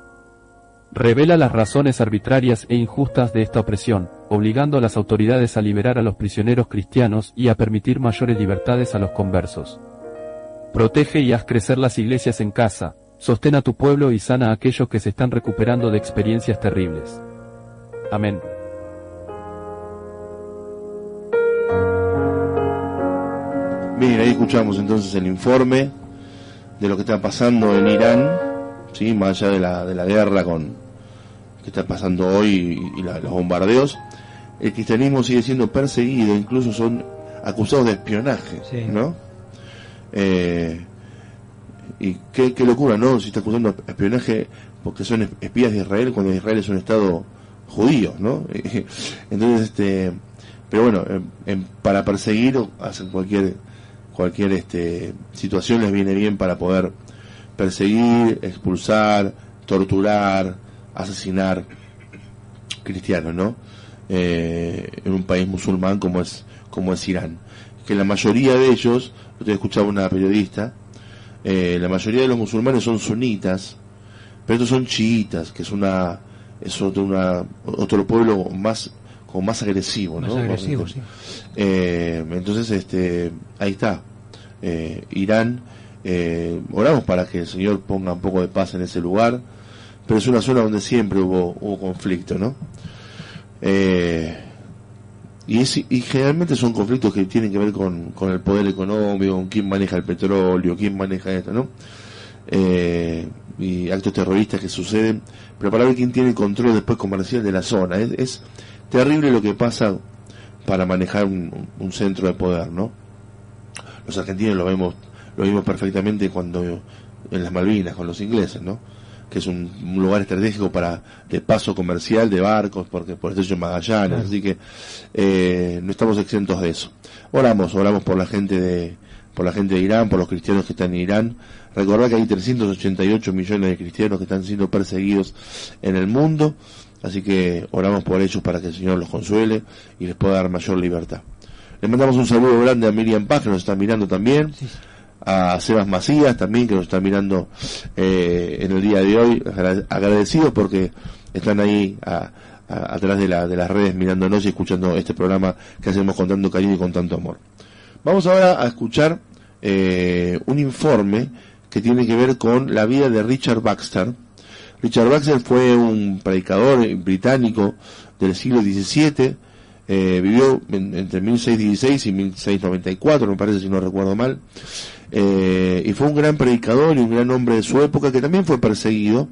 Revela las razones arbitrarias e injustas de esta opresión, obligando a las autoridades a liberar a los prisioneros cristianos y a permitir mayores libertades a los conversos. Protege y haz crecer las iglesias en casa, sostén a tu pueblo y sana a aquellos que se están recuperando de experiencias terribles. Amén. Bien, ahí escuchamos entonces el informe de lo que está pasando en Irán, ¿sí? Más allá de la guerra que está pasando hoy y los bombardeos. El cristianismo sigue siendo perseguido, incluso son acusados de espionaje, sí, ¿no? Y qué locura, ¿no? Si está acusando de espionaje porque son espías de Israel, cuando Israel es un estado judío, ¿no? Entonces, pero bueno, para perseguir o hacer cualquier situación les viene bien para poder perseguir, expulsar, torturar, asesinar cristianos, ¿no? En un país musulmán como es Irán, que la mayoría de ellos, usted escuchaba una periodista, la mayoría de los musulmanes son sunitas, pero estos son chiitas, que es otro pueblo más agresivo, ¿no? Más agresivo, sí. Entonces, ahí está. Irán, oramos para que el Señor ponga un poco de paz en ese lugar, pero es una zona donde siempre hubo conflicto, ¿no? Y generalmente son conflictos que tienen que ver con el poder económico, con quién maneja el petróleo, quién maneja esto, ¿no? Y actos terroristas que suceden, pero para ver quién tiene el control después comercial de la zona. Es terrible lo que pasa para manejar un centro de poder, ¿no? Los argentinos lo vimos perfectamente cuando en las Malvinas con los ingleses, ¿no? Que es un lugar estratégico de paso comercial de barcos, porque por el estrecho de Magallanes, así que no estamos exentos de eso. Oramos por la gente de Irán, por los cristianos que están en Irán. Recordad que hay 388 millones de cristianos que están siendo perseguidos en el mundo, así que oramos por ellos para que el Señor los consuele y les pueda dar mayor libertad. Le mandamos un saludo grande a Miriam Paz, que nos está mirando también, sí. A Sebas Macías también, que nos está mirando en el día de hoy, agradecidos porque están ahí atrás de las redes mirándonos y escuchando este programa que hacemos con tanto cariño y con tanto amor. Vamos ahora a escuchar un informe que tiene que ver con la vida de Richard Baxter. Richard Baxter fue un predicador británico del siglo XVII, vivió entre 1616 y 1694, me parece, si no recuerdo mal, y fue un gran predicador y un gran hombre de su época, que también fue perseguido,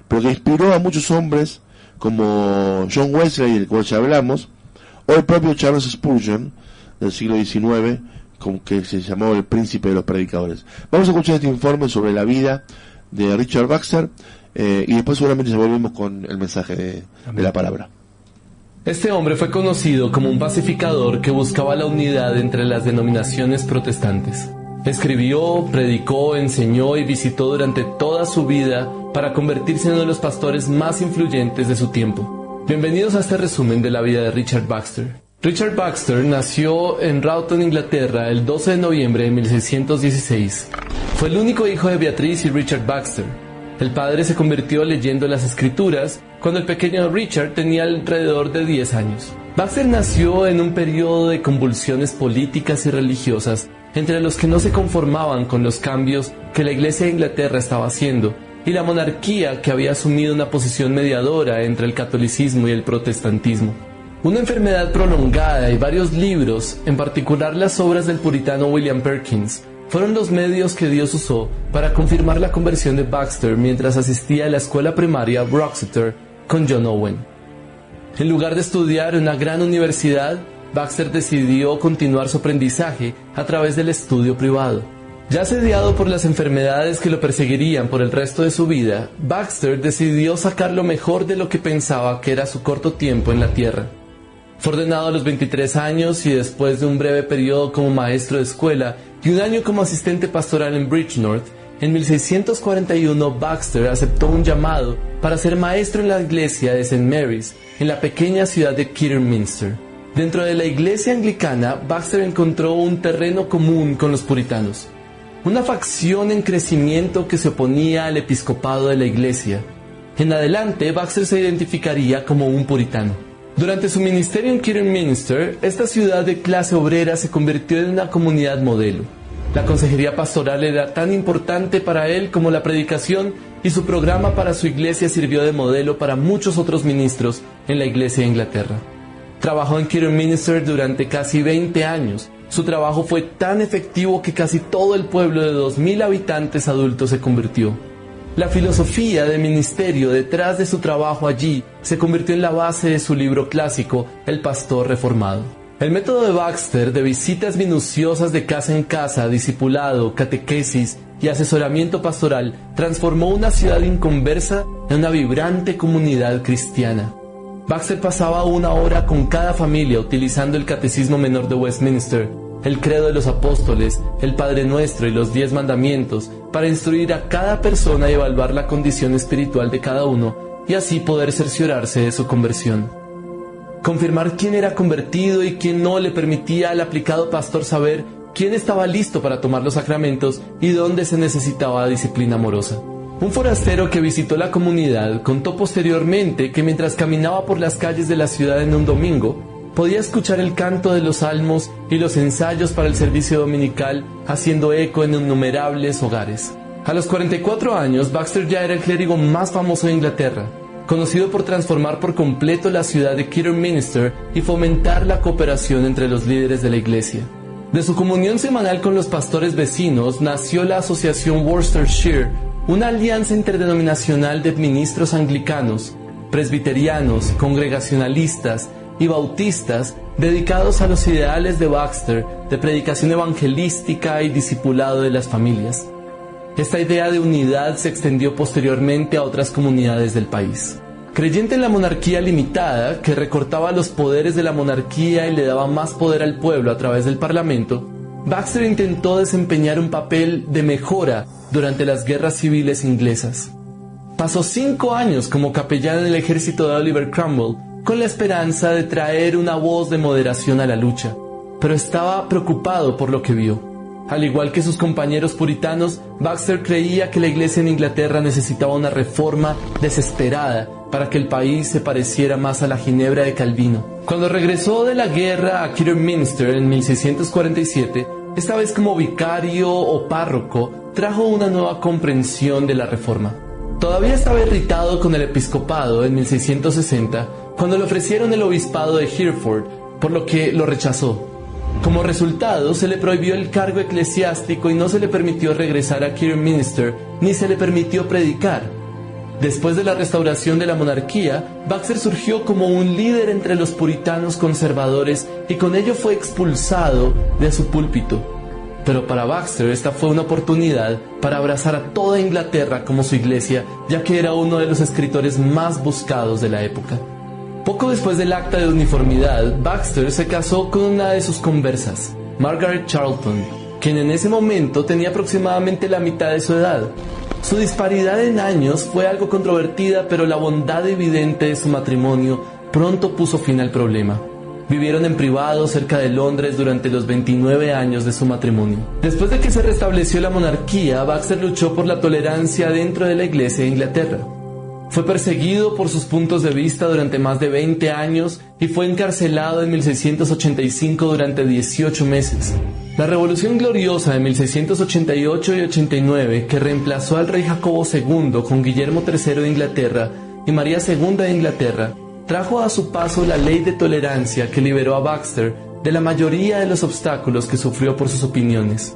pero que inspiró a muchos hombres como John Wesley, del cual ya hablamos, o el propio Charles Spurgeon del siglo XIX, que se llamó el príncipe de los predicadores. Vamos a escuchar este informe sobre la vida de Richard Baxter y después seguramente volvemos con el mensaje de la palabra. Este hombre fue conocido como un pacificador que buscaba la unidad entre las denominaciones protestantes. Escribió, predicó, enseñó y visitó durante toda su vida para convertirse en uno de los pastores más influyentes de su tiempo. Bienvenidos a este resumen de la vida de Richard Baxter. Richard Baxter nació en Rawton, Inglaterra, el 12 de noviembre de 1616. Fue el único hijo de Beatriz y Richard Baxter. El padre se convirtió leyendo las escrituras cuando el pequeño Richard tenía alrededor de 10 años. Baxter nació en un periodo de convulsiones políticas y religiosas entre los que no se conformaban con los cambios que la Iglesia de Inglaterra estaba haciendo y la monarquía que había asumido una posición mediadora entre el catolicismo y el protestantismo. Una enfermedad prolongada y varios libros, en particular las obras del puritano William Perkins, fueron los medios que Dios usó para confirmar la conversión de Baxter mientras asistía a la escuela primaria Roxeter con John Owen. En lugar de estudiar en una gran universidad, Baxter decidió continuar su aprendizaje a través del estudio privado. Ya asediado por las enfermedades que lo perseguirían por el resto de su vida, Baxter decidió sacar lo mejor de lo que pensaba que era su corto tiempo en la tierra. Fue ordenado a los 23 años y después de un breve periodo como maestro de escuela y un año como asistente pastoral en Bridgnorth, en 1641 Baxter aceptó un llamado para ser maestro en la iglesia de St. Mary's, en la pequeña ciudad de Kidderminster. Dentro de la iglesia anglicana, Baxter encontró un terreno común con los puritanos, una facción en crecimiento que se oponía al episcopado de la iglesia. En adelante, Baxter se identificaría como un puritano. Durante su ministerio en Kidderminster, esta ciudad de clase obrera se convirtió en una comunidad modelo. La consejería pastoral era tan importante para él como la predicación, y su programa para su iglesia sirvió de modelo para muchos otros ministros en la iglesia de Inglaterra. Trabajó en Kidderminster durante casi 20 años. Su trabajo fue tan efectivo que casi todo el pueblo de 2,000 habitantes adultos se convirtió. La filosofía de ministerio detrás de su trabajo allí se convirtió en la base de su libro clásico, El Pastor Reformado. El método de Baxter de visitas minuciosas de casa en casa, discipulado, catequesis y asesoramiento pastoral transformó una ciudad inconversa en una vibrante comunidad cristiana. Baxter pasaba 1 hora con cada familia utilizando el Catecismo Menor de Westminster, el Credo de los Apóstoles, el Padre Nuestro y los 10 Mandamientos para instruir a cada persona y evaluar la condición espiritual de cada uno y así poder cerciorarse de su conversión. Confirmar quién era convertido y quién no le permitía al aplicado pastor saber quién estaba listo para tomar los sacramentos y dónde se necesitaba disciplina amorosa. Un forastero que visitó la comunidad contó posteriormente que mientras caminaba por las calles de la ciudad en un domingo, podía escuchar el canto de los salmos y los ensayos para el servicio dominical haciendo eco en innumerables hogares. A los 44 años, Baxter ya era el clérigo más famoso de Inglaterra, conocido por transformar por completo la ciudad de Kidderminster y fomentar la cooperación entre los líderes de la iglesia. De su comunión semanal con los pastores vecinos nació la Asociación Worcestershire, una alianza interdenominacional de ministros anglicanos, presbiterianos, congregacionalistas y bautistas dedicados a los ideales de Baxter de predicación evangelística y discipulado de las familias. Esta idea de unidad se extendió posteriormente a otras comunidades del país. Creyente en la monarquía limitada, que recortaba los poderes de la monarquía y le daba más poder al pueblo a través del parlamento, Baxter intentó desempeñar un papel de mejora durante las guerras civiles inglesas. Pasó 5 años como capellán en el ejército de Oliver Cromwell, con la esperanza de traer una voz de moderación a la lucha, pero estaba preocupado por lo que vio. Al igual que sus compañeros puritanos, Baxter creía que la iglesia en Inglaterra necesitaba una reforma desesperada para que el país se pareciera más a la Ginebra de Calvino. Cuando regresó de la guerra a Kidderminster en 1647, esta vez como vicario o párroco, trajo una nueva comprensión de la reforma. Todavía estaba irritado con el episcopado en 1660, cuando le ofrecieron el obispado de Hereford, por lo que lo rechazó. Como resultado, se le prohibió el cargo eclesiástico y no se le permitió regresar a Kidderminster, ni se le permitió predicar. Después de la restauración de la monarquía, Baxter surgió como un líder entre los puritanos conservadores y con ello fue expulsado de su púlpito. Pero para Baxter esta fue una oportunidad para abrazar a toda Inglaterra como su iglesia, ya que era uno de los escritores más buscados de la época. Poco después del acta de uniformidad, Baxter se casó con una de sus conversas, Margaret Charlton, quien en ese momento tenía aproximadamente la mitad de su edad. Su disparidad en años fue algo controvertida, pero la bondad evidente de su matrimonio pronto puso fin al problema. Vivieron en privado cerca de Londres durante los 29 años de su matrimonio. Después de que se restableció la monarquía, Baxter luchó por la tolerancia dentro de la Iglesia de Inglaterra. Fue perseguido por sus puntos de vista durante más de 20 años y fue encarcelado en 1685 durante 18 meses. La Revolución Gloriosa de 1688 y 89, que reemplazó al rey Jacobo II con Guillermo III de Inglaterra y María II de Inglaterra, trajo a su paso la ley de tolerancia que liberó a Baxter de la mayoría de los obstáculos que sufrió por sus opiniones.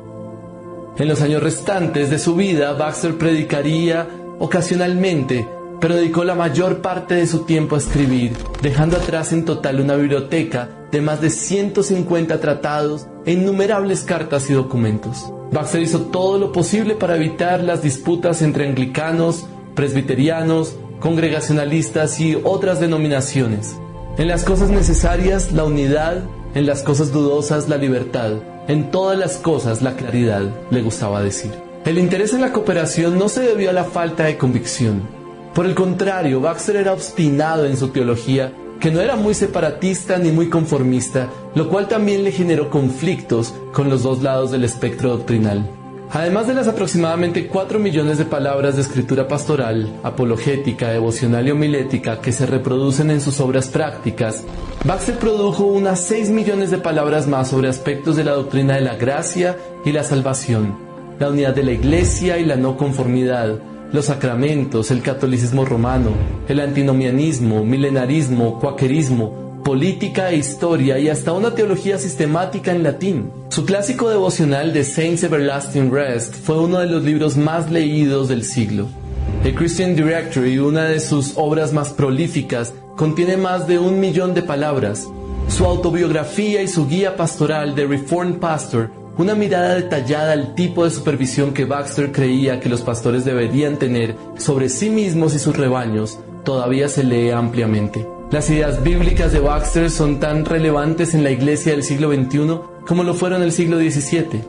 En los años restantes de su vida, Baxter predicaría ocasionalmente, pero dedicó la mayor parte de su tiempo a escribir, dejando atrás en total una biblioteca de más de 150 tratados e innumerables cartas y documentos. Baxter hizo todo lo posible para evitar las disputas entre anglicanos, presbiterianos, congregacionalistas y otras denominaciones. En las cosas necesarias, la unidad; en las cosas dudosas, la libertad; en todas las cosas, la claridad, le gustaba decir. El interés en la cooperación no se debió a la falta de convicción. Por el contrario, Baxter era obstinado en su teología, que no era muy separatista ni muy conformista, lo cual también le generó conflictos con los dos lados del espectro doctrinal. Además de las aproximadamente 4 millones de palabras de escritura pastoral, apologética, devocional y homilética que se reproducen en sus obras prácticas, Baxter produjo unas 6 millones de palabras más sobre aspectos de la doctrina de la gracia y la salvación, la unidad de la Iglesia y la no conformidad, los sacramentos, el catolicismo romano, el antinomianismo, milenarismo, cuaquerismo, política e historia y hasta una teología sistemática en latín. Su clásico devocional The Saints' Everlasting Rest fue uno de los libros más leídos del siglo. El Christian Directory, una de sus obras más prolíficas, contiene más de 1 millón de palabras. Su autobiografía y su guía pastoral The Reformed Pastor, una mirada detallada al tipo de supervisión que Baxter creía que los pastores deberían tener sobre sí mismos y sus rebaños, todavía se lee ampliamente. Las ideas bíblicas de Baxter son tan relevantes en la iglesia del siglo XXI como lo fueron en el siglo XVII.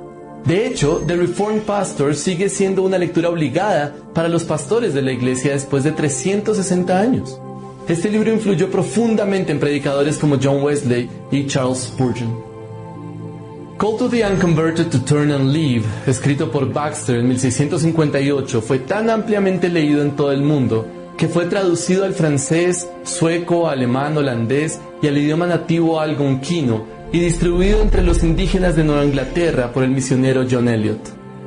De hecho, The Reformed Pastor sigue siendo una lectura obligada para los pastores de la iglesia después de 360 años. Este libro influyó profundamente en predicadores como John Wesley y Charles Spurgeon. Call to the Unconverted to Turn and Leave, escrito por Baxter en 1658, fue tan ampliamente leído en todo el mundo que fue traducido al francés, sueco, alemán, holandés y al idioma nativo algonquino y distribuido entre los indígenas de Nueva Inglaterra por el misionero John Eliot.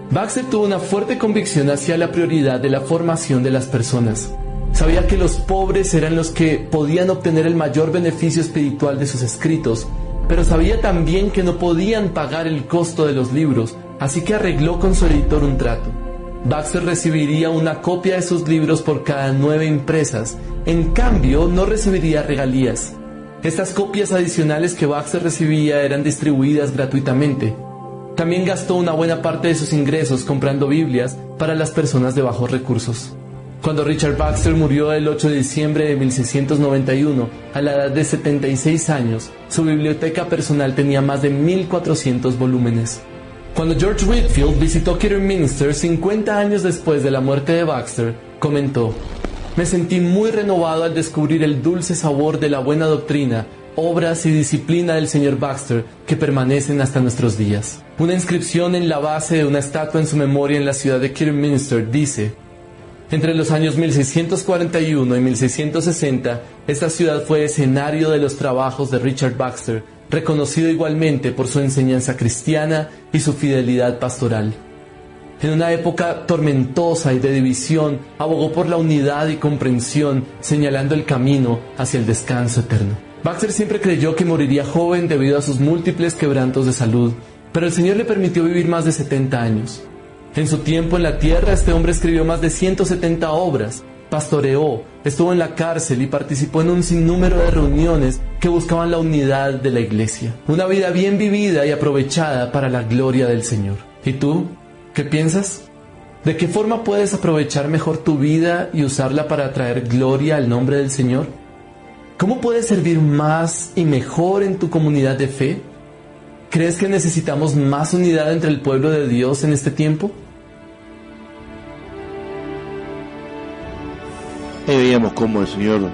Baxter tuvo una fuerte convicción hacia la prioridad de la formación de las personas. Sabía que los pobres eran los que podían obtener el mayor beneficio espiritual de sus escritos, pero sabía también que no podían pagar el costo de los libros, así que arregló con su editor un trato. Baxter recibiría una copia de sus libros por cada 9 impresas, en cambio no recibiría regalías. Estas copias adicionales que Baxter recibía eran distribuidas gratuitamente. También gastó una buena parte de sus ingresos comprando Biblias para las personas de bajos recursos. Cuando Richard Baxter murió el 8 de diciembre de 1691, a la edad de 76 años, su biblioteca personal tenía más de 1.400 volúmenes. Cuando George Whitefield visitó Kidderminster 50 años después de la muerte de Baxter, comentó: «Me sentí muy renovado al descubrir el dulce sabor de la buena doctrina, obras y disciplina del señor Baxter que permanecen hasta nuestros días». Una inscripción en la base de una estatua en su memoria en la ciudad de Kidderminster dice: «Entre los años 1641 y 1660, esta ciudad fue escenario de los trabajos de Richard Baxter, reconocido igualmente por su enseñanza cristiana y su fidelidad pastoral. En una época tormentosa y de división, abogó por la unidad y comprensión, señalando el camino hacia el descanso eterno». Baxter siempre creyó que moriría joven debido a sus múltiples quebrantos de salud, pero el Señor le permitió vivir más de 70 años. En su tiempo en la tierra, este hombre escribió más de 170 obras, pastoreó, estuvo en la cárcel y participó en un sinnúmero de reuniones que buscaban la unidad de la iglesia. Una vida bien vivida y aprovechada para la gloria del Señor. ¿Y tú? ¿Qué piensas? ¿De qué forma puedes aprovechar mejor tu vida y usarla para traer gloria al nombre del Señor? ¿Cómo puedes servir más y mejor en tu comunidad de fe? ¿Crees que necesitamos más unidad entre el pueblo de Dios en este tiempo? Ahí veíamos cómo el Señor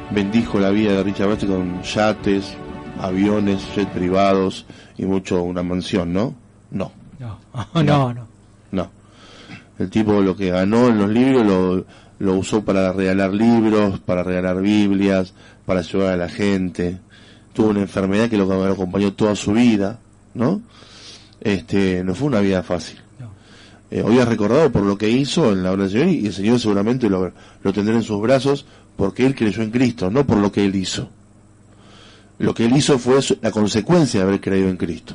bendijo la vida de Richard Baxter con yates, aviones, jets privados y una mansión, ¿no? No. El tipo lo que ganó en los libros lo usó para regalar libros, para regalar Biblias, para ayudar a la gente. Tuvo una enfermedad que lo acompañó toda su vida, ¿no? No fue una vida fácil. Hoy es recordado por lo que hizo en la obra del Señor, y el Señor seguramente lo tendrá en sus brazos porque Él creyó en Cristo, no por lo que Él hizo. Lo que Él hizo fue la consecuencia de haber creído en Cristo,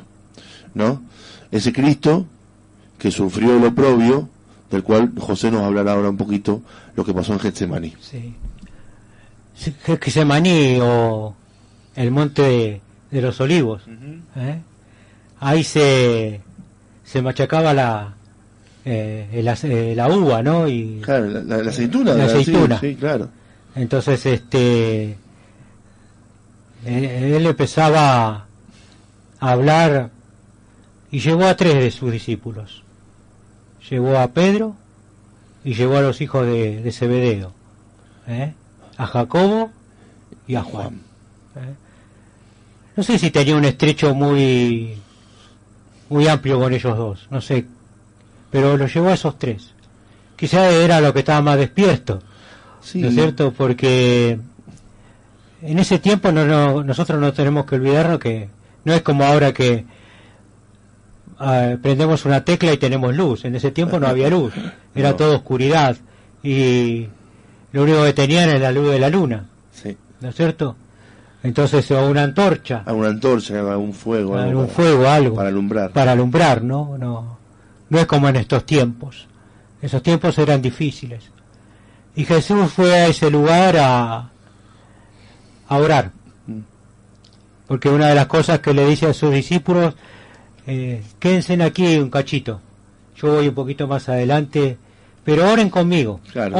¿no? Ese Cristo que sufrió el oprobio, del cual José nos hablará ahora un poquito, lo que pasó en Getsemaní. Sí. Getsemaní, o el monte de los olivos. Ahí se machacaba la uva, ¿no? Y claro, la aceituna. La aceituna. Sí, claro. Entonces, él empezaba a hablar y llevó a 3 de sus discípulos. Llevó a Pedro y llevó a los hijos de Zebedeo, a Jacobo y a Juan. No sé si tenía un estrecho muy amplio con ellos dos, no sé, pero lo llevó a esos 3. Quizás era lo que estaba más despierto, sí. ¿No es cierto? Porque en ese tiempo nosotros no tenemos que olvidarnos que no es como ahora que prendemos una tecla y tenemos luz. En ese tiempo no había luz, era todo oscuridad, y lo único que tenían era la luz de la luna, sí. ¿No es cierto? Entonces, o una antorcha, un fuego, algo para alumbrar, no es como en estos tiempos. Esos tiempos eran difíciles, y Jesús fue a ese lugar a orar, porque una de las cosas que le dice a sus discípulos: quédense aquí un cachito, yo voy un poquito más adelante, pero oren conmigo, claro.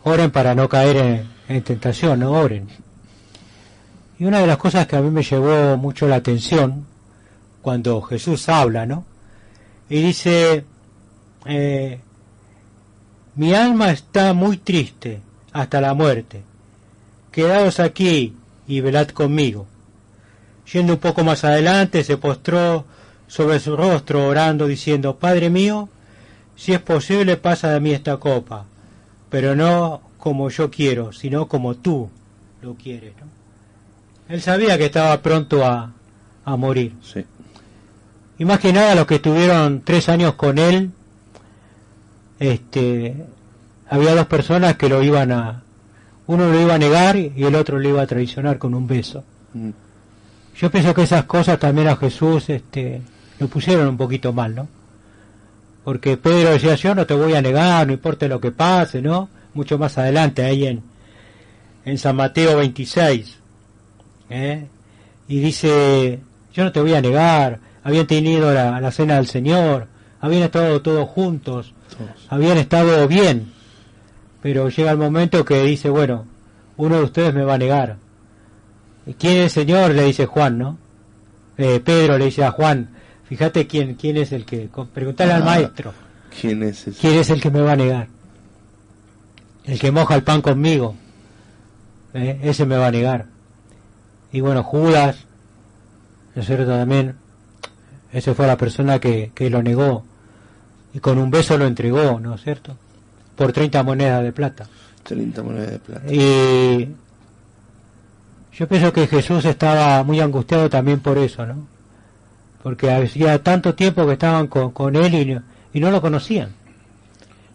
Oren para no caer en tentación, no oren. Y una de las cosas que a mí me llevó mucho la atención cuando Jesús habla, ¿no? Y dice: mi alma está muy triste hasta la muerte, quedaos aquí y velad conmigo. Yendo un poco más adelante, se postró sobre su rostro orando, diciendo: Padre mío, si es posible, pasa de mí esta copa, pero no como yo quiero, sino como tú lo quieres, ¿no? Él sabía que estaba pronto a morir. Sí. Y más que nada los que estuvieron 3 años con él, había 2 personas que uno lo iba a negar y el otro lo iba a traicionar con un beso. Yo pienso que esas cosas también a Jesús lo pusieron un poquito mal, ¿no? Porque Pedro decía: yo no te voy a negar, no importa lo que pase, ¿no? Mucho más adelante, ahí en San Mateo 26, y dice: yo no te voy a negar. Habían tenido la cena del Señor, habían estado todos juntos, habían estado bien, pero llega el momento que dice: bueno, uno de ustedes me va a negar. ¿Quién es el Señor? Le dice Juan, ¿no? Pedro le dice a Juan: fíjate quién es el que... Preguntale al maestro. ¿Quién es ese? ¿Quién es el que me va a negar? El que moja el pan conmigo, ese me va a negar. Y bueno, Judas, ¿no es cierto? También, esa fue la persona que lo negó, y con un beso lo entregó, ¿no es cierto? Por 30 monedas de plata. 30 monedas de plata. Y yo pienso que Jesús estaba muy angustiado también por eso, ¿no? Porque hacía tanto tiempo que estaban con él y no lo conocían.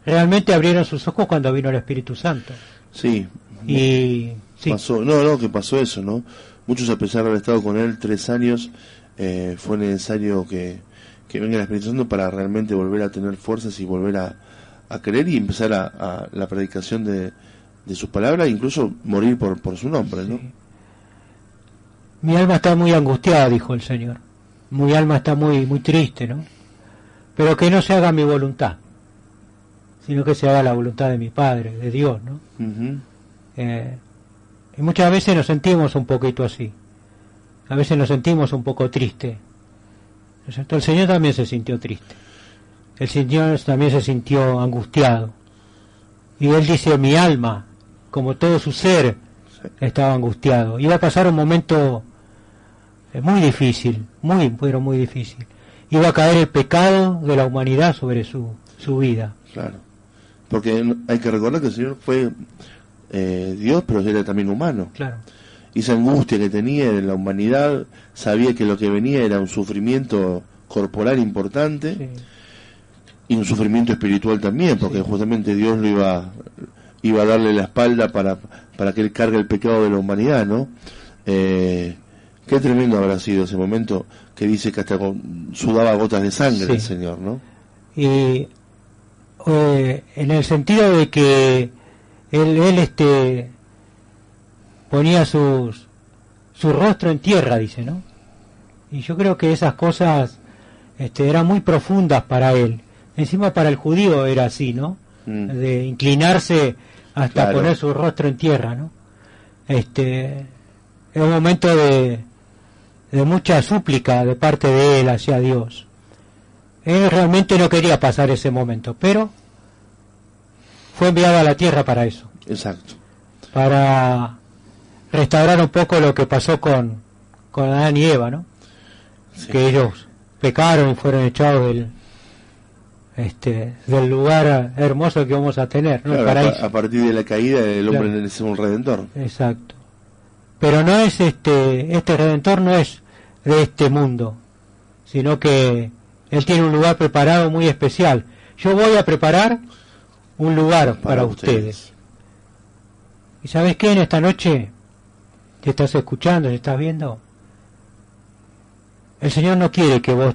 Realmente abrieron sus ojos cuando vino el Espíritu Santo. Sí. Y sí. Pasó, que pasó eso, ¿no? Muchos, a pesar de haber estado con él 3 años, fue necesario que venga el Espíritu Santo para realmente volver a tener fuerzas y volver a creer y empezar a la predicación de sus palabras, incluso morir por su nombre, ¿no? Sí. Mi alma está muy angustiada, dijo el Señor. Mi alma está muy triste, ¿no? Pero que no se haga mi voluntad, sino que se haga la voluntad de mi Padre, de Dios, ¿no? Y muchas veces nos sentimos un poquito así. A veces nos sentimos un poco tristes. ¿No es cierto? El Señor también se sintió triste. El Señor también se sintió angustiado. Y él dice, mi alma, como todo su ser, estaba angustiado. Iba a pasar un momento muy difícil, pero muy difícil. Iba a caer el pecado de la humanidad sobre su vida. Claro, porque hay que recordar que el Señor fue Dios, pero era también humano. Claro. Y esa angustia que tenía en la humanidad, sabía que lo que venía era un sufrimiento corporal importante, sí, y un sufrimiento espiritual también, porque sí, justamente Dios lo iba a darle la espalda para que él cargue el pecado de la humanidad, ¿no? Qué tremendo habrá sido ese momento, que dice que hasta sudaba gotas de sangre, sí, el Señor, ¿no? Y en el sentido de que él ponía su rostro en tierra, dice, ¿no? Y yo creo que esas cosas eran muy profundas para él. Encima para el judío era así, ¿no? De inclinarse hasta, claro, poner su rostro en tierra, ¿no? Es un momento de mucha súplica de parte de él hacia Dios. Él realmente no quería pasar ese momento, pero fue enviado a la tierra para eso. Exacto. Para restaurar un poco lo que pasó con Adán y Eva, ¿no? Sí. Que ellos pecaron y fueron echados del lugar hermoso que vamos a tener, ¿no? Claro, a partir de la caída el hombre, claro, necesita un redentor. Exacto. Pero no es este redentor no es de este mundo, sino que él tiene un lugar preparado muy especial. Yo voy a preparar un lugar para ustedes. ¿Y sabes qué? En esta noche, te estás escuchando, te estás viendo, el Señor no quiere que vos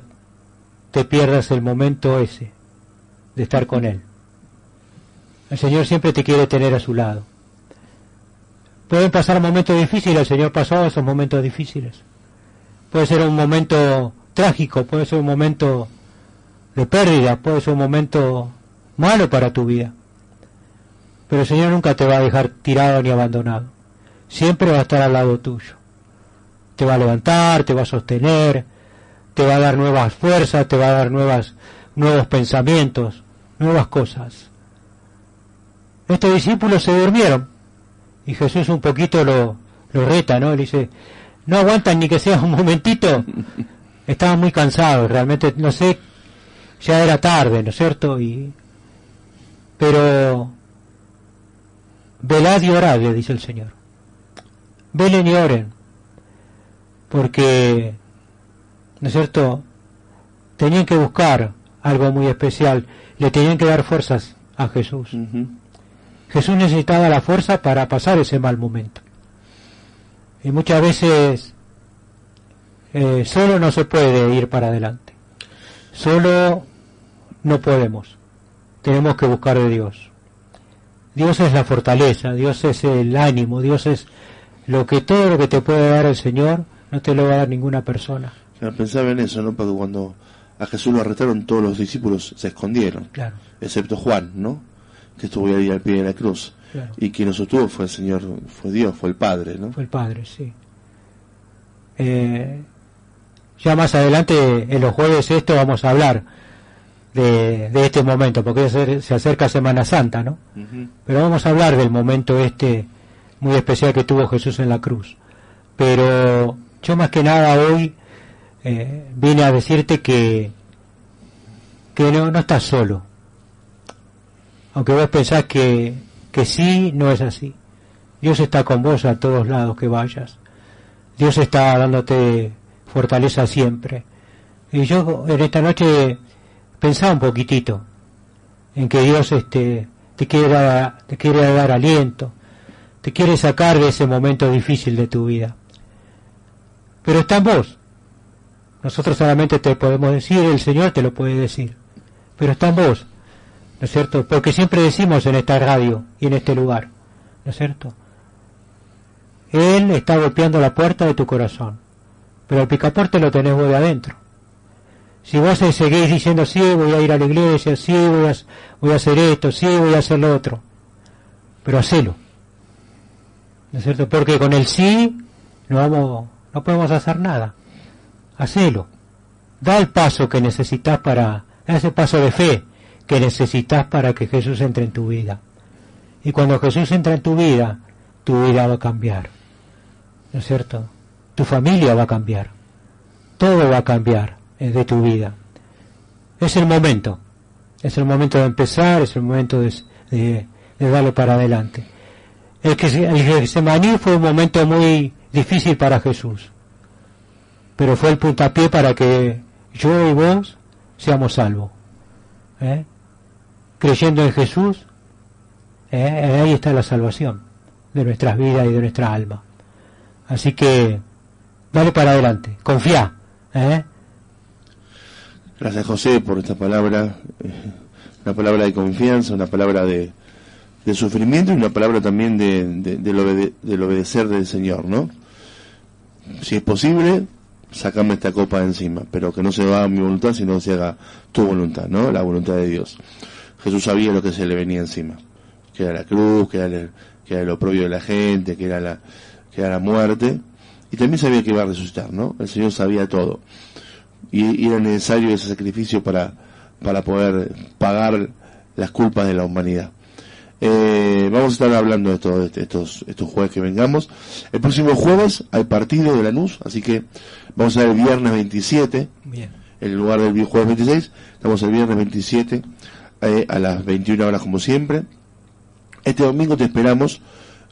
te pierdas el momento ese de estar con Él. El Señor siempre te quiere tener a su lado. Pueden pasar momentos difíciles, el Señor pasó esos momentos difíciles. Puede ser un momento trágico, puede ser un momento de pérdida, puede ser un momento malo para tu vida. Pero el Señor nunca te va a dejar tirado ni abandonado. Siempre va a estar al lado tuyo. Te va a levantar, te va a sostener, te va a dar nuevas fuerzas, te va a dar nuevos pensamientos, nuevas cosas. Estos discípulos se durmieron y Jesús un poquito lo reta, ¿no? Le dice, no aguantan ni que sea un momentito. Estaban muy cansados, realmente, no sé, ya era tarde, ¿no es cierto? Pero velad y orad, le dice el Señor. Velen y oren, porque, ¿no es cierto?, tenían que buscar algo muy especial, le tenían que dar fuerzas a Jesús. Uh-huh. Jesús necesitaba la fuerza para pasar ese mal momento. Y muchas veces solo no se puede ir para adelante. Solo no podemos. Tenemos que buscar de Dios. Dios es la fortaleza, Dios es el ánimo, Dios es todo lo que te puede dar el Señor, no te lo va a dar ninguna persona. Claro, pensaba en eso, ¿no? Porque cuando a Jesús lo arrestaron, todos los discípulos se escondieron, claro, excepto Juan, ¿no?, que estuvo ahí al pie de la cruz, claro, y quien nos sostuvo fue el Señor, fue Dios, fue el Padre, ¿no? Fue el Padre, sí. Ya más adelante, en los jueves vamos a hablar de este momento, porque se acerca Semana Santa, ¿no? Uh-huh. Pero vamos a hablar del momento muy especial que tuvo Jesús en la cruz. Pero yo más que nada hoy vine a decirte que no estás solo. Aunque vos pensás que sí, no es así. Dios está con vos a todos lados que vayas. Dios está dándote fortaleza siempre. Y yo en esta noche pensaba un poquitito en que Dios te quiere dar aliento, te quiere sacar de ese momento difícil de tu vida. Pero está en vos. Nosotros solamente te podemos decir, el Señor te lo puede decir, pero está en vos, ¿no es cierto? Porque siempre decimos en esta radio y en este lugar, ¿no es cierto? Él está golpeando la puerta de tu corazón, pero el picaporte lo tenés vos de adentro. Si vos seguís diciendo, sí, voy a ir a la iglesia, sí, voy a hacer esto, sí, voy a hacer lo otro, pero hacelo, ¿no es cierto? Porque con el sí no podemos hacer nada. Hacelo. Da el paso que necesitas ese paso de fe que necesitas para que Jesús entre en tu vida. Y cuando Jesús entra en tu vida va a cambiar, ¿no es cierto? Tu familia va a cambiar, todo va a cambiar de tu vida. Es el momento de empezar, es el momento de darle para adelante. El Getsemaní fue un momento muy difícil para Jesús, pero fue el puntapié para que yo y vos seamos salvos. Creyendo en Jesús, ahí está la salvación de nuestras vidas y de nuestra alma. Así que dale para adelante, confía. Gracias, José, por esta palabra, una palabra de confianza, una palabra de sufrimiento y una palabra también del obedecer del Señor, ¿no? Si es posible, sacame esta copa de encima, pero que no se haga mi voluntad, sino que se haga tu voluntad, ¿no? La voluntad de Dios. Jesús sabía lo que se le venía encima, que era la cruz, que era el oprobio de la gente, que era la muerte, y también sabía que iba a resucitar, ¿no? El Señor sabía todo, y era necesario ese sacrificio para poder pagar las culpas de la humanidad. Vamos a estar hablando de estos jueves que vengamos. El próximo jueves hay partido de Lanús, así que vamos a ver el viernes 27, bien, en lugar del jueves 26, estamos el viernes 27 a las 21 horas como siempre. Este domingo te esperamos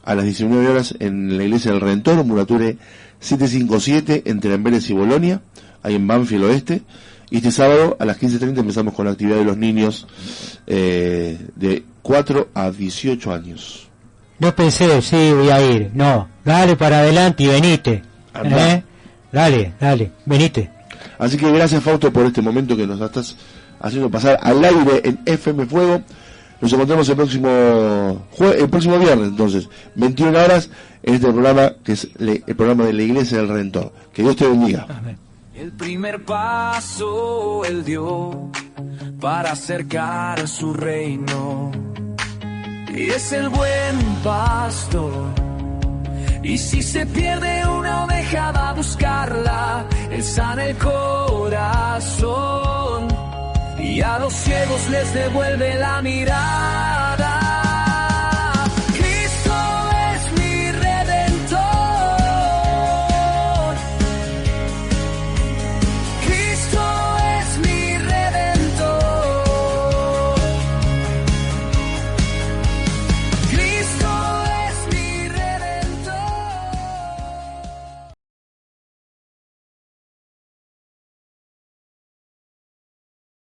a las 19 horas en la iglesia del Redentor, Murature 757, entre Amberes y Bolonia, ahí en Banfield Oeste. Y este sábado a las 15:30 empezamos con la actividad de los niños de 4 a 18 años. No pensé, sí, voy a ir. No, dale para adelante y venite. Dale, venite. Así que gracias, Fausto, por este momento que nos estás haciendo pasar al aire en FM Fuego. Nos encontramos el próximo viernes, entonces, 21 horas, en este programa, que es el programa de la Iglesia del Redentor. Que Dios te bendiga. Amén. El primer paso Él dio para acercar su reino. Y es el buen pastor. Y si se pierde una oveja va a buscarla. Él sana el corazón. Y a los ciegos les devuelve la mirada.